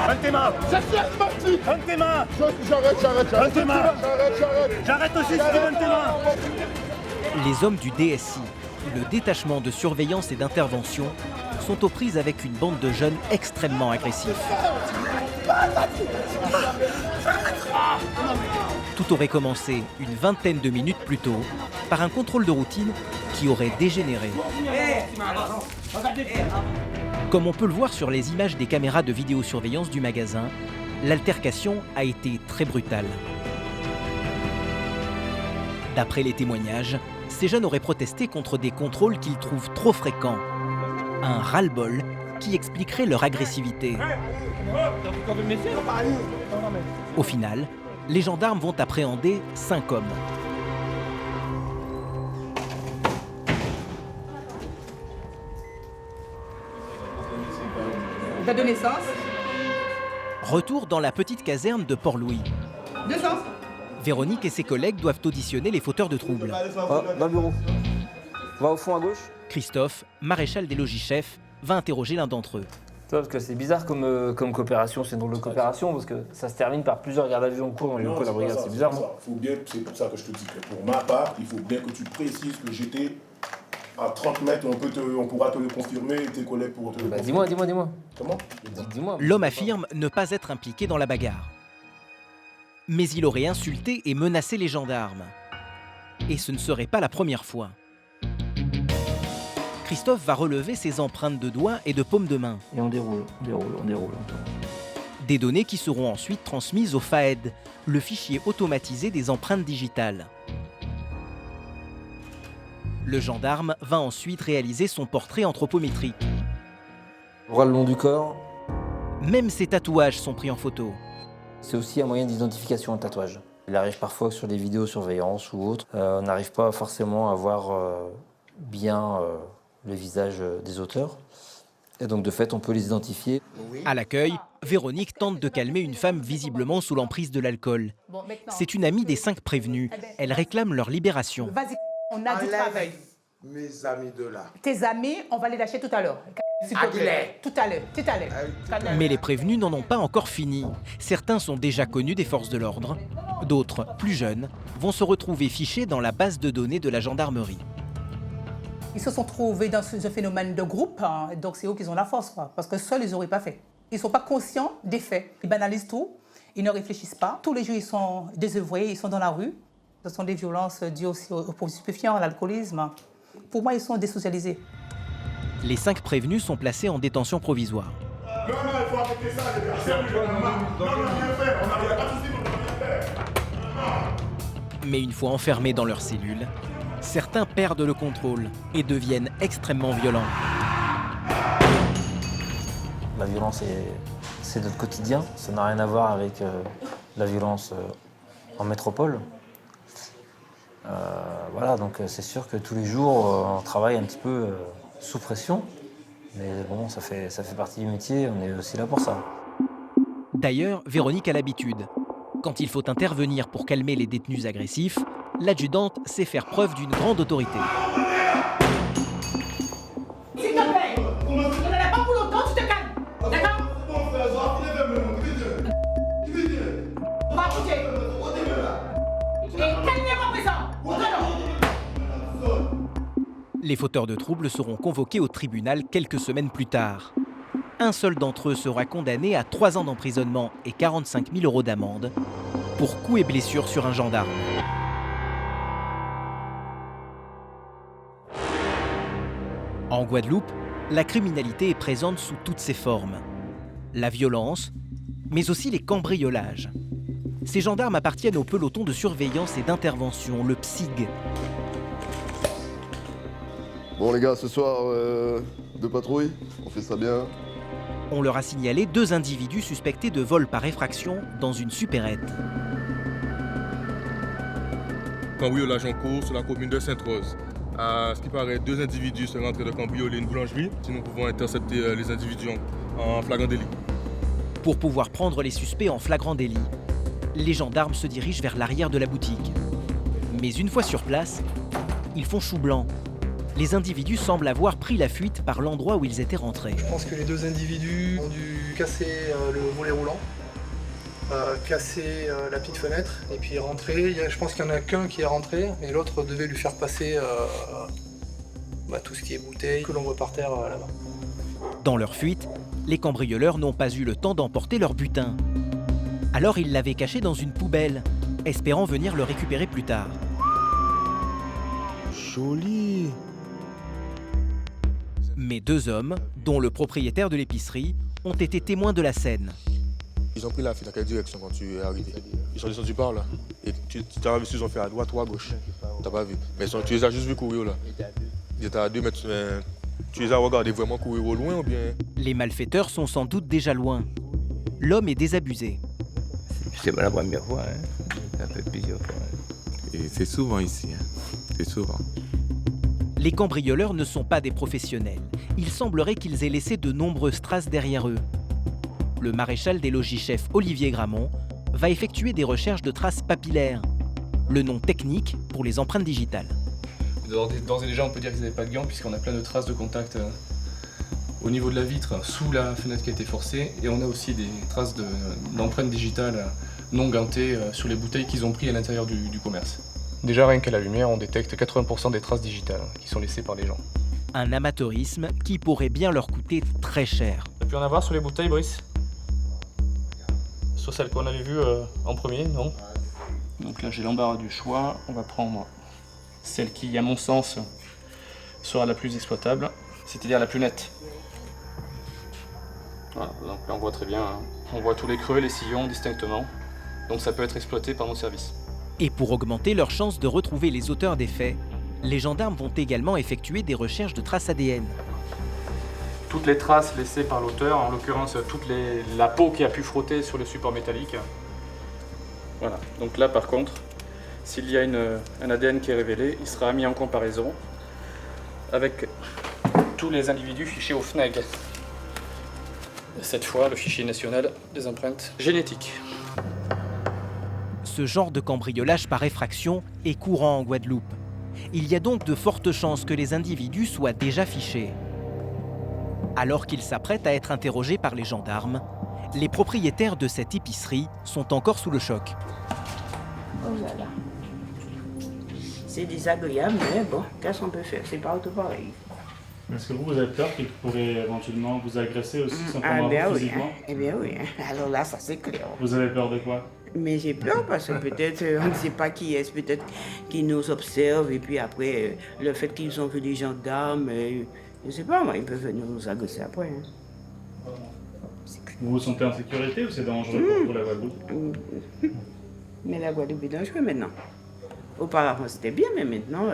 Donne tes mains. Donne tes mains. J'arrête. Donne tes mains. J'arrête aussi si tu donnes tes mains. Les hommes du DSI, le détachement de surveillance et d'intervention, sont aux prises avec une bande de jeunes extrêmement agressifs. Tout aurait commencé une vingtaine de minutes plus tôt par un contrôle de routine qui aurait dégénéré. Comme on peut le voir sur les images des caméras de vidéosurveillance du magasin, l'altercation a été très brutale. D'après les témoignages, ces jeunes auraient protesté contre des contrôles qu'ils trouvent trop fréquents. Un ras-le-bol qui expliquerait leur agressivité. Au final, les gendarmes vont appréhender 5 hommes. Date de naissance? Retour dans la petite caserne de Port-Louis. 2 ans. Véronique et ses collègues doivent auditionner les fauteurs de troubles. Va au bureau. Va au fond à gauche. Christophe, maréchal des logis-chefs, va interroger l'un d'entre eux. Parce que c'est bizarre comme coopération, c'est une drôle de coopération, parce que ça se termine par plusieurs gardes à vue en cours dans les locaux de la brigade, c'est bizarre, non? C'est pour ça que je te dis que pour ma part, il faut bien que tu précises que j'étais à 30 mètres, on pourra te le confirmer, tes collègues pourront te le confirmer. Dis-moi. Comment? Dis-moi. L'homme affirme ne pas être impliqué dans la bagarre. Mais il aurait insulté et menacé les gendarmes. Et ce ne serait pas la première fois. Christophe va relever ses empreintes de doigts et de paumes de main. Et on déroule. Des données qui seront ensuite transmises au FAED, le fichier automatisé des empreintes digitales. Le gendarme va ensuite réaliser son portrait anthropométrique. Bras le long du corps. Même ses tatouages sont pris en photo. C'est aussi un moyen d'identification, un tatouage. Il arrive parfois que sur des vidéosurveillance ou autres, on n'arrive pas forcément à voir bien le visage des auteurs. Et donc de fait, on peut les identifier. À l'accueil, Véronique tente de calmer une femme visiblement sous l'emprise de l'alcool. C'est une amie des 5 prévenus. Elle réclame leur libération. Vas-y, on a du travail. Mes amis de là. Tes amis, on va les lâcher tout à l'heure. Tout à l'heure. Mais les prévenus n'en ont pas encore fini. Certains sont déjà connus des forces de l'ordre. D'autres, plus jeunes, vont se retrouver fichés dans la base de données de la gendarmerie. Ils se sont trouvés dans ce phénomène de groupe, hein, donc c'est eux qui ont la force, quoi, parce que seuls, ils n'auraient pas fait. Ils ne sont pas conscients des faits. Ils banalisent tout, ils ne réfléchissent pas. Tous les jours, ils sont désœuvrés, ils sont dans la rue. Ce sont des violences dues aussi aux produits stupéfiants, à l'alcoolisme. Pour moi, ils sont désocialisés. Les 5 prévenus sont placés en détention provisoire. Non, il faut arrêter ça, les gars. Non, on n'a rien fait. On n'a pas de soucis, on n'a rien fait. Mais une fois enfermés dans leur cellule, certains perdent le contrôle et deviennent extrêmement violents. La violence, c'est notre quotidien. Ça n'a rien à voir avec la violence en métropole. Voilà, donc c'est sûr que tous les jours, on travaille un petit peu sous pression. Mais bon, ça fait partie du métier, on est aussi là pour ça. D'ailleurs, Véronique a l'habitude. Quand il faut intervenir pour calmer les détenus agressifs, l'adjudante sait faire preuve d'une grande autorité. S'il te plaît, on n'en a pas pour longtemps, tu te calmes. D'accord? On va écouter. Et calmez-moi présent. Les fauteurs de troubles seront convoqués au tribunal quelques semaines plus tard. Un seul d'entre eux sera condamné à 3 ans d'emprisonnement et 45 000 € d'amende pour coups et blessures sur un gendarme. En Guadeloupe, la criminalité est présente sous toutes ses formes. La violence, mais aussi les cambriolages. Ces gendarmes appartiennent au peloton de surveillance et d'intervention, le PSIG. Bon les gars, ce soir, 2 patrouilles, on fait ça bien. On leur a signalé 2 individus suspectés de vol par effraction dans une supérette. Cambriolage en cours sur la commune de Sainte-Rose. À ce qui paraît, 2 individus seraient en train de cambrioler une boulangerie. Si nous pouvons intercepter les individus en flagrant délit. Pour pouvoir prendre les suspects en flagrant délit, les gendarmes se dirigent vers l'arrière de la boutique. Mais une fois sur place, ils font chou blanc. Les individus semblent avoir pris la fuite par l'endroit où ils étaient rentrés. Je pense que les 2 individus ont dû casser le volet roulant, casser la petite fenêtre et puis rentrer. Je pense qu'il n'y en a qu'un qui est rentré et l'autre devait lui faire passer tout ce qui est bouteille que l'on voit par terre là-bas. Dans leur fuite, les cambrioleurs n'ont pas eu le temps d'emporter leur butin. Alors ils l'avaient caché dans une poubelle, espérant venir le récupérer plus tard. Joli. Mais 2 hommes, dont le propriétaire de l'épicerie, ont été témoins de la scène. Ils ont pris la fuite à quelle direction quand tu es arrivé? Ils sont descendus par là. Et tu t'as vu s'ils ont fait à droite ou à gauche? T'as pas vu. Mais tu les as juste vus courir là. Ils étaient à 2 mètres. Tu les as regardés vraiment courir au loin ou bien? Les malfaiteurs sont sans doute déjà loin. L'homme est désabusé. C'est pas la première fois, hein. Ça fait plusieurs fois. Et c'est souvent ici, hein. C'est souvent. Les cambrioleurs ne sont pas des professionnels. Il semblerait qu'ils aient laissé de nombreuses traces derrière eux. Le maréchal des logis-chefs Olivier Gramont va effectuer des recherches de traces papillaires, le nom technique pour les empreintes digitales. D'ores et déjà, on peut dire qu'ils n'avaient pas de gants puisqu'on a plein de traces de contact au niveau de la vitre, sous la fenêtre qui a été forcée. Et on a aussi des traces d'empreintes digitales non gantées sur les bouteilles qu'ils ont prises à l'intérieur du commerce. Déjà, rien qu'à la lumière, on détecte 80% des traces digitales qui sont laissées par les gens. Un amateurisme qui pourrait bien leur coûter très cher. Tu as pu en avoir sur les bouteilles, Brice? Sur celle qu'on avait vue en premier, non? Donc là, j'ai l'embarras du choix. On va prendre celle qui, à mon sens, sera la plus exploitable, c'est-à-dire la plus nette. Voilà, donc là, on voit très bien, hein. On voit tous les creux, les sillons distinctement. Donc ça peut être exploité par nos services. Et pour augmenter leurs chances de retrouver les auteurs des faits, les gendarmes vont également effectuer des recherches de traces ADN. Toutes les traces laissées par l'auteur, en l'occurrence la peau qui a pu frotter sur le support métallique. Voilà, donc là par contre, s'il y a un ADN qui est révélé, il sera mis en comparaison avec tous les individus fichés au FNAG. Cette fois, le fichier national des empreintes génétiques. Ce genre de cambriolage par effraction est courant en Guadeloupe. Il y a donc de fortes chances que les individus soient déjà fichés. Alors qu'ils s'apprêtent à être interrogés par les gendarmes, les propriétaires de cette épicerie sont encore sous le choc. Oh là là. C'est désagréable, mais bon, qu'est-ce qu'on peut faire? C'est pas tout pareil. Est-ce que vous avez peur qu'ils pourraient éventuellement vous agresser aussi, simplement oui, physiquement? Eh bien oui, alors là, ça c'est clair. Vous avez peur de quoi? Mais j'ai peur parce que peut-être, on ne sait pas qui est, peut-être qu'ils nous observent et puis après, le fait qu'ils ont vu des gendarmes, je ne sais pas, moi, ils peuvent venir nous agresser après. Hein. Vous vous sentez en sécurité ou c'est dangereux pour la Guadeloupe? Mais la Guadeloupe est dangereuse maintenant. Auparavant c'était bien, mais maintenant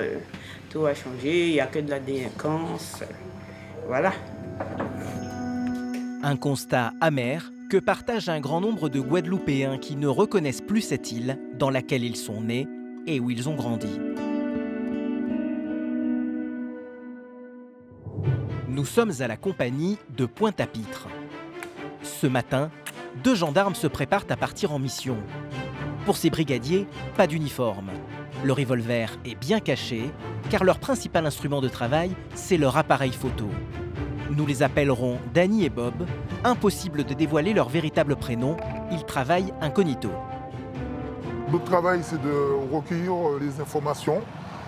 tout a changé, il n'y a que de la délinquance. Voilà. Un constat amer que partage un grand nombre de Guadeloupéens qui ne reconnaissent plus cette île dans laquelle ils sont nés et où ils ont grandi. Nous sommes à la compagnie de Pointe-à-Pitre. Ce matin, 2 gendarmes se préparent à partir en mission. Pour ces brigadiers, pas d'uniforme. Le revolver est bien caché, car leur principal instrument de travail, c'est leur appareil photo. Nous les appellerons Danny et Bob. Impossible de dévoiler leur véritable prénom, ils travaillent incognito. Notre travail, c'est de recueillir les informations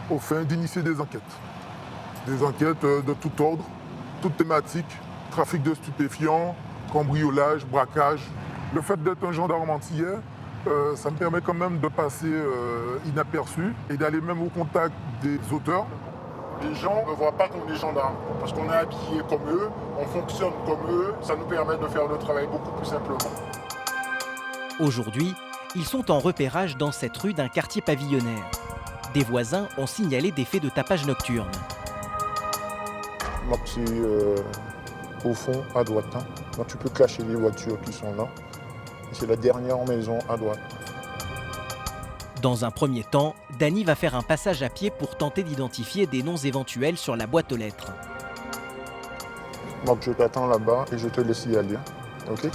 au fin d'initier des enquêtes. Des enquêtes de tout ordre, toute thématique, trafic de stupéfiants, cambriolage, braquage. Le fait d'être un gendarme antillais, ça me permet quand même de passer inaperçu et d'aller même au contact des auteurs. Les gens ne voient pas qu'on est gendarme parce qu'on est habillé comme eux, on fonctionne comme eux, ça nous permet de faire le travail beaucoup plus simplement. Aujourd'hui, ils sont en repérage dans cette rue d'un quartier pavillonnaire. Des voisins ont signalé des faits de tapage nocturne. Ma petite, au fond, à droite, hein. Donc tu peux cacher les voitures qui sont là. C'est la dernière maison à droite. Dans un premier temps, Danny va faire un passage à pied pour tenter d'identifier des noms éventuels sur la boîte aux lettres. Donc je t'attends là-bas et je te laisse y aller, ok?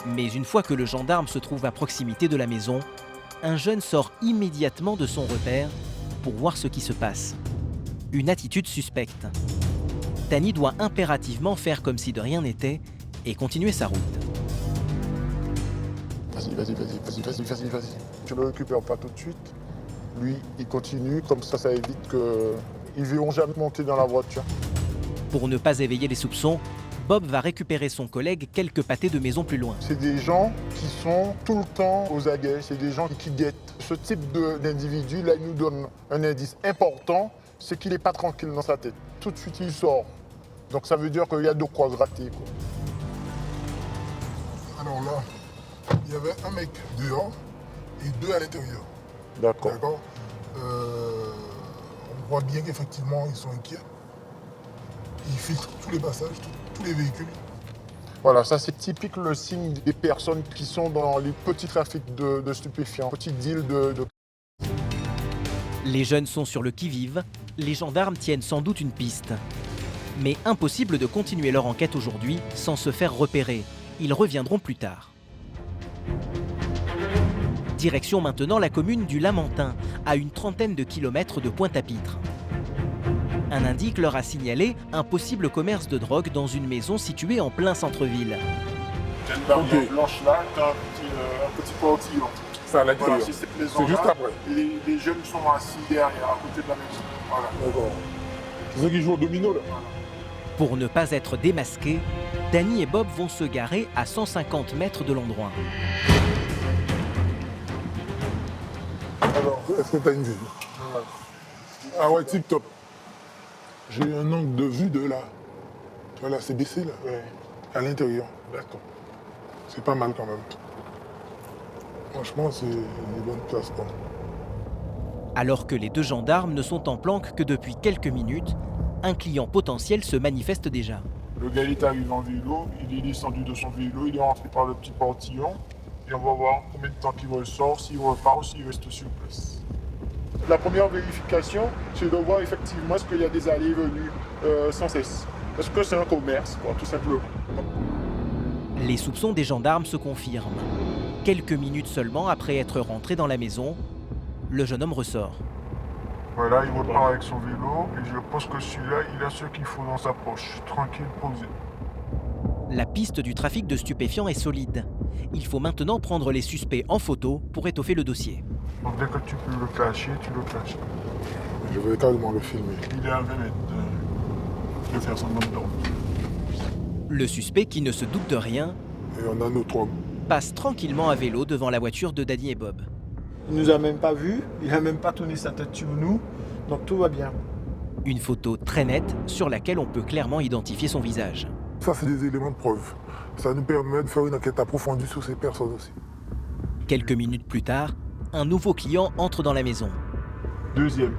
Mais une fois que le gendarme se trouve à proximité de la maison, un jeune sort immédiatement de son repère pour voir ce qui se passe. Une attitude suspecte. Danny doit impérativement faire comme si de rien n'était et continuer sa route. Vas-y. Tu ne le récupères pas tout de suite. Lui, il continue, comme ça évite qu'ils ne verront jamais monter dans la voiture. Pour ne pas éveiller les soupçons, Bob va récupérer son collègue quelques pâtés de maison plus loin. C'est des gens qui sont tout le temps aux aguets, c'est des gens qui guettent. Ce type d'individu, là, il nous donne un indice important, c'est qu'il n'est pas tranquille dans sa tête. Tout de suite, il sort. Donc ça veut dire qu'il y a de quoi gratter, quoi. Alors là, il y avait un mec dehors et 2 à l'intérieur. D'accord. On voit bien qu'effectivement, ils sont inquiets. Ils filtrent tous les passages, tous les véhicules. Voilà, ça c'est typique le signe des personnes qui sont dans les petits trafics de stupéfiants, petits deals de... Les jeunes sont sur le qui-vive, les gendarmes tiennent sans doute une piste. Mais impossible de continuer leur enquête aujourd'hui sans se faire repérer. Ils reviendront plus tard. Direction maintenant la commune du Lamentin, à une trentaine de kilomètres de Pointe-à-Pitre. Un indique leur a signalé un possible commerce de drogue dans une maison située en plein centre-ville. Il y a une barrière blanche là, tu as un petit portillon. C'est à l'intérieur. Voilà, c'est juste après. Les jeunes sont assis derrière, à côté de la maison. Voilà. D'accord. C'est ceux qui jouent au domino là. Pour ne pas être démasqués, Danny et Bob vont se garer à 150 mètres de l'endroit. Alors, est-ce que tu as une vue? Ah ouais, tip top. J'ai un angle de vue de là. Tu vois là, c'est baissé là. Ouais. À l'intérieur. D'accord. C'est pas mal quand même. Franchement, c'est une bonne place quoi. Alors que les 2 gendarmes ne sont en planque que depuis quelques minutes, un client potentiel se manifeste déjà. Le gars il est arrivé en vélo, il est descendu de son vélo, il est rentré par le petit portillon. Et on va voir combien de temps qu'il ressort, s'il repart ou s'il reste sur place. La première vérification, c'est de voir effectivement est-ce qu'il y a des allées et venues sans cesse. Est-ce que c'est un commerce, quoi, tout simplement. Les soupçons des gendarmes se confirment. Quelques minutes seulement après être rentré dans la maison, le jeune homme ressort. Voilà, il repart avec son vélo et je pense que celui-là, il a ce qu'il faut dans sa poche. Tranquille, posé. La piste du trafic de stupéfiants est solide. Il faut maintenant prendre les suspects en photo pour étoffer le dossier. Donc dès que tu peux le cacher, tu le caches. Je vais carrément le filmer. Il est à 20 mètres de faire son homme d'ordre. Le suspect, qui ne se doute de rien, et on a notre homme. passe tranquillement à vélo devant la voiture de Danny et Bob. Il nous a même pas vus, il a même pas tourné sa tête sur nous, donc tout va bien. Une photo très nette sur laquelle on peut clairement identifier son visage. Ça, c'est des éléments de preuve. Ça nous permet de faire une enquête approfondie sur ces personnes aussi. Quelques minutes plus tard, un nouveau client entre dans la maison. Deuxième.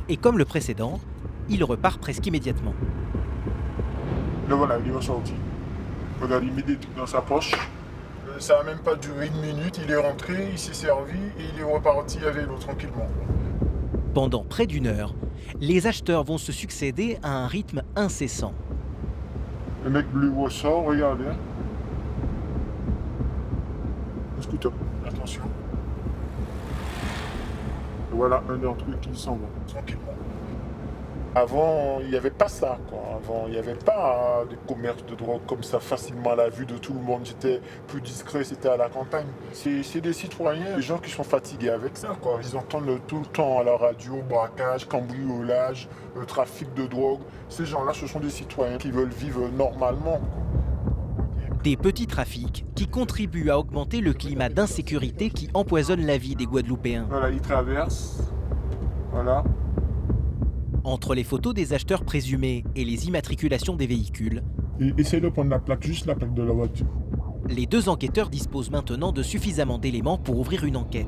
Et comme le précédent, il repart presque immédiatement. Le voilà, il est ressorti. Regarde, il met des trucs dans sa poche. Ça n'a même pas duré une minute, il est rentré, il s'est servi et il est reparti à vélo tranquillement. Pendant près d'une heure, les acheteurs vont se succéder à un rythme incessant. Le mec bleu ressort, regardez. Le scooter, attention. Et voilà un d'entre eux qui s'en va tranquillement. Avant, il n'y avait pas ça, quoi. Avant, il n'y avait pas de commerce de drogue comme ça facilement à la vue de tout le monde. C'était plus discret, c'était à la campagne. C'est des citoyens, des gens qui sont fatigués avec ça, quoi. Ils entendent tout le temps à la radio braquage, cambriolage, trafic de drogue. Ces gens-là, ce sont des citoyens qui veulent vivre normalement, quoi. Des petits trafics qui contribuent à augmenter le climat d'insécurité qui empoisonne la vie des Guadeloupéens. Voilà, ils traversent. Voilà. Entre les photos des acheteurs présumés et les immatriculations des véhicules, Essayez de prendre la plaque, juste la plaque de la voiture. Les deux enquêteurs disposent maintenant de suffisamment d'éléments pour ouvrir une enquête.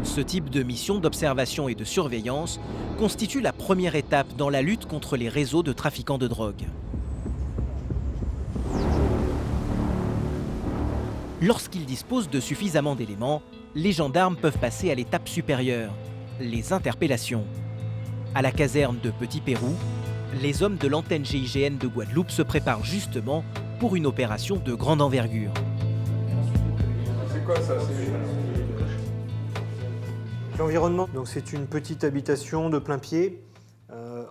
Ce type de mission d'observation et de surveillance constitue la première étape dans la lutte contre les réseaux de trafiquants de drogue. Lorsqu'ils disposent de suffisamment d'éléments, les gendarmes peuvent passer à l'étape supérieure, les interpellations. À la caserne de Petit Pérou, les hommes de l'antenne GIGN de Guadeloupe se préparent justement pour une opération de grande envergure. C'est quoi ça? L'environnement, donc c'est une petite habitation de plein pied,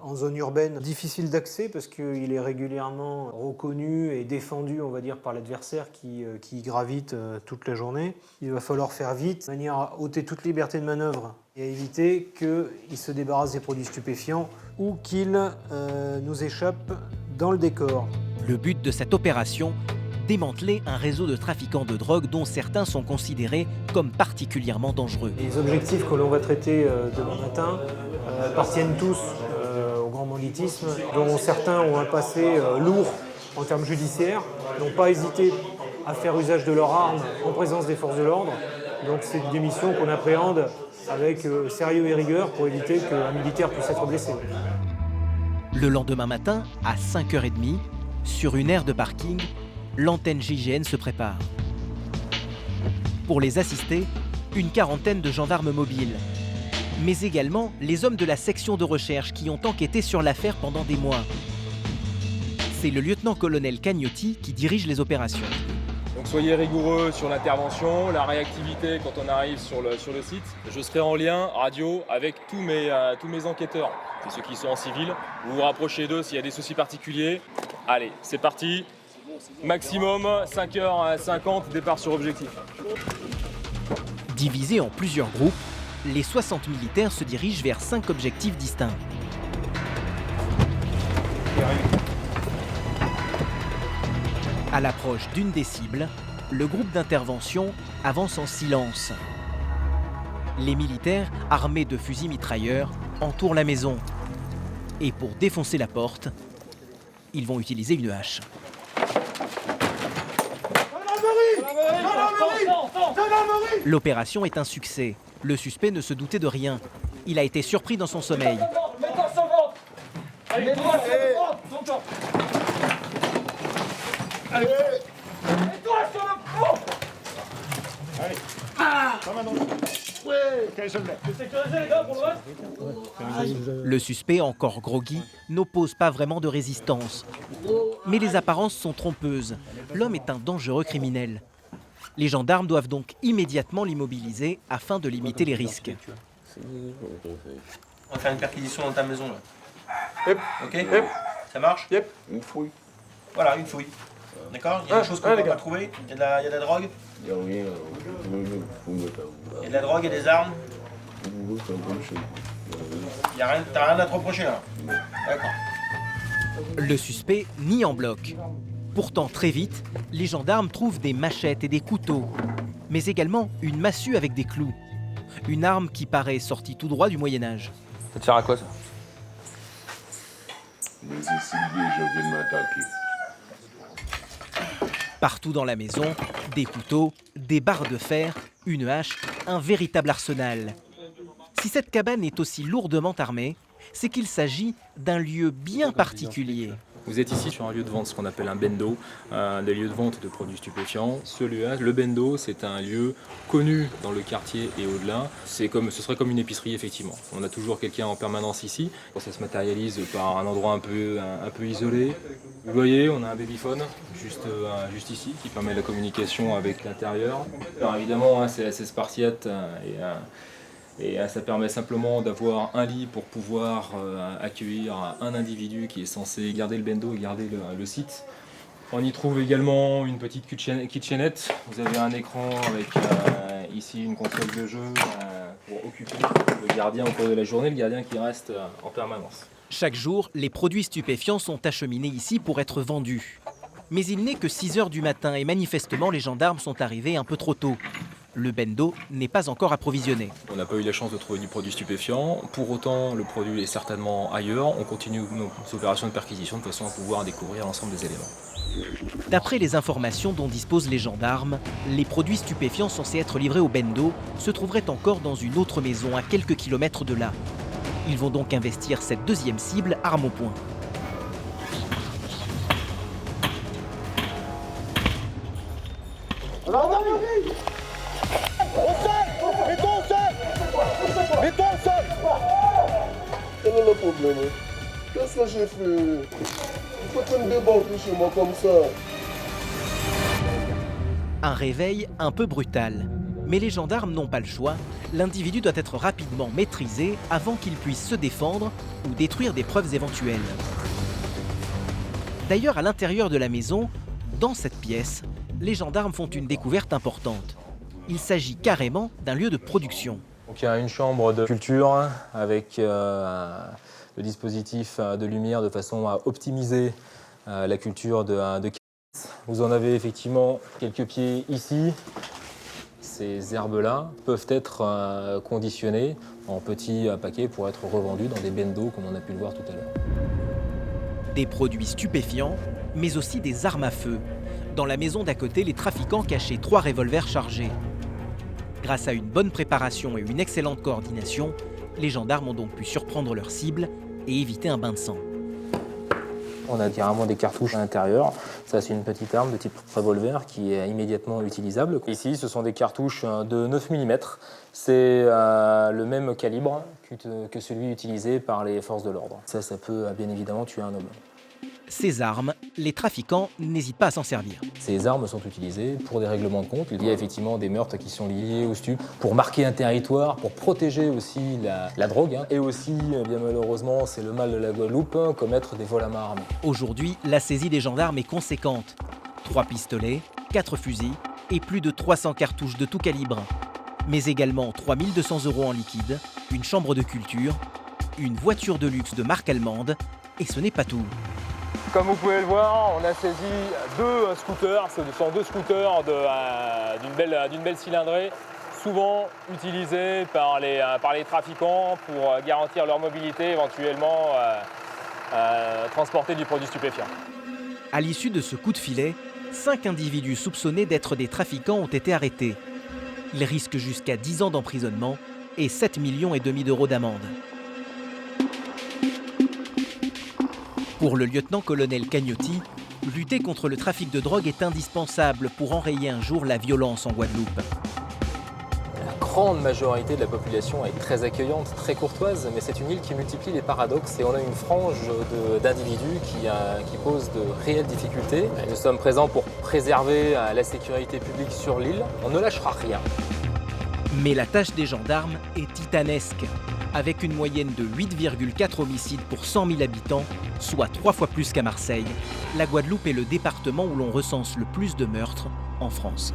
en zone urbaine, difficile d'accès parce qu'il est régulièrement reconnu et défendu, on va dire, par l'adversaire qui gravite toute la journée. Il va falloir faire vite, de manière à ôter toute liberté de manœuvre et à éviter qu'il se débarrasse des produits stupéfiants ou qu'il nous échappe dans le décor. Le but de cette opération, démanteler un réseau de trafiquants de drogue dont certains sont considérés comme particulièrement dangereux. Les objectifs que l'on va traiter demain matin appartiennent tous au grand banditisme, dont certains ont un passé lourd en termes judiciaires, n'ont pas hésité à faire usage de leurs armes en présence des forces de l'ordre. Donc c'est des missions qu'on appréhende avec sérieux et rigueur pour éviter qu'un militaire puisse être blessé. Le lendemain matin, à 5h30, sur une aire de parking, l'antenne GIGN se prépare. Pour les assister, une quarantaine de gendarmes mobiles, mais également les hommes de la section de recherche qui ont enquêté sur l'affaire pendant des mois. C'est le lieutenant-colonel Cagnotti qui dirige les opérations. Donc soyez rigoureux sur l'intervention, la réactivité quand on arrive sur le site. Je serai en lien radio avec tous mes enquêteurs, c'est ceux qui sont en civil. Vous vous rapprochez d'eux s'il y a des soucis particuliers. Allez, c'est parti. Maximum 5h50, départ sur objectif. Divisés en plusieurs groupes, les 60 militaires se dirigent vers 5 objectifs distincts. À l'approche d'une des cibles, le groupe d'intervention avance en silence. Les militaires, armés de fusils mitrailleurs, entourent la maison. Et pour défoncer la porte, ils vont utiliser une hache. L'opération est un succès. Le suspect ne se doutait de rien. Il a été surpris dans son sommeil. Le suspect, encore groggy, n'oppose pas vraiment de résistance. Mais les apparences sont trompeuses. L'homme est un dangereux criminel. Les gendarmes doivent donc immédiatement l'immobiliser afin de limiter les risques. On va faire une perquisition dans ta maison là. Yep. Ok. Yep. Ça marche? Yep. Une fouille. Voilà, une fouille. D'accord? Il y a des choses qu'on ne va pas trouver. Il y a de la drogue. Il y a de la drogue et des armes. T'as rien à te reprocher là. D'accord. Le suspect nie en bloc. Pourtant, très vite, les gendarmes trouvent des machettes et des couteaux, mais également une massue avec des clous. Une arme qui paraît sortie tout droit du Moyen-Âge. Ça te sert à quoi, ça? Je viens de m'attaquer. Partout dans la maison, des couteaux, des barres de fer, une hache, un véritable arsenal. Si cette cabane est aussi lourdement armée, c'est qu'il s'agit d'un lieu bien particulier. Vous êtes ici sur un lieu de vente, ce qu'on appelle un bendo, des lieux de vente de produits stupéfiants. Ce lieu-là, le bendo, c'est un lieu connu dans le quartier et au-delà. Ce serait comme une épicerie, effectivement. On a toujours quelqu'un en permanence ici. Ça se matérialise par un endroit un peu isolé. Vous voyez, on a un babyphone juste ici qui permet la communication avec l'intérieur. Alors évidemment, c'est assez spartiate et ça permet simplement d'avoir un lit pour pouvoir accueillir un individu qui est censé garder le bendo et garder le site. On y trouve également une petite kitchenette. Vous avez un écran avec ici une console de jeu pour occuper le gardien au cours de la journée, le gardien qui reste en permanence. Chaque jour, les produits stupéfiants sont acheminés ici pour être vendus. Mais il n'est que 6 h du matin et manifestement les gendarmes sont arrivés un peu trop tôt. Le bendo n'est pas encore approvisionné. On n'a pas eu la chance de trouver du produit stupéfiant. Pour autant, le produit est certainement ailleurs. On continue nos opérations de perquisition de façon à pouvoir découvrir l'ensemble des éléments. D'après les informations dont disposent les gendarmes, les produits stupéfiants censés être livrés au bendo se trouveraient encore dans une autre maison à quelques kilomètres de là. Ils vont donc investir cette deuxième cible arme au poing. Quel est le problème? Qu'est-ce que j'ai fait? Pourquoi tu me débarques chez moi comme ça? Un réveil un peu brutal. Mais les gendarmes n'ont pas le choix. L'individu doit être rapidement maîtrisé avant qu'il puisse se défendre ou détruire des preuves éventuelles. D'ailleurs, à l'intérieur de la maison, dans cette pièce, les gendarmes font une découverte importante. Il s'agit carrément d'un lieu de production. Donc, il y a une chambre de culture avec le dispositif de lumière de façon à optimiser la culture de cannabis. Vous en avez effectivement quelques pieds ici. Ces herbes-là peuvent être conditionnées en petits paquets pour être revendus dans des bendos comme on a pu le voir tout à l'heure. Des produits stupéfiants, mais aussi des armes à feu. Dans la maison d'à côté, les trafiquants cachaient 3 revolvers chargés. Grâce à une bonne préparation et une excellente coordination, les gendarmes ont donc pu surprendre leur cible et éviter un bain de sang. On a carrément des cartouches à l'intérieur. Ça, c'est une petite arme de type revolver qui est immédiatement utilisable. Ici, ce sont des cartouches de 9 mm. C'est le même calibre que celui utilisé par les forces de l'ordre. Ça peut bien évidemment tuer un homme. Ces armes, les trafiquants n'hésitent pas à s'en servir. Ces armes sont utilisées pour des règlements de compte. Il y a effectivement des meurtres qui sont liés au stup, pour marquer un territoire, pour protéger aussi la drogue. Et aussi, bien malheureusement, c'est le mal de la Guadeloupe, commettre des vols à main armée. Aujourd'hui, la saisie des gendarmes est conséquente. 3 pistolets, 4 fusils et plus de 300 cartouches de tout calibre. Mais également 3 200 € en liquide, une chambre de culture, une voiture de luxe de marque allemande, et ce n'est pas tout. Comme vous pouvez le voir, on a saisi 2 scooters. Ce sont 2 scooters d'une belle cylindrée, souvent utilisés par les trafiquants pour garantir leur mobilité, éventuellement transporter du produit stupéfiant. À l'issue de ce coup de filet, 5 individus soupçonnés d'être des trafiquants ont été arrêtés. Ils risquent jusqu'à 10 ans d'emprisonnement et 7,5 millions € d'amende. Pour le lieutenant-colonel Cagnotti, lutter contre le trafic de drogue est indispensable pour enrayer un jour la violence en Guadeloupe. La grande majorité de la population est très accueillante, très courtoise, mais c'est une île qui multiplie les paradoxes et on a une frange d'individus qui posent de réelles difficultés. Nous sommes présents pour préserver la sécurité publique sur l'île. On ne lâchera rien. Mais la tâche des gendarmes est titanesque. Avec une moyenne de 8,4 homicides pour 100 000 habitants, soit 3 fois plus qu'à Marseille, la Guadeloupe est le département où l'on recense le plus de meurtres en France.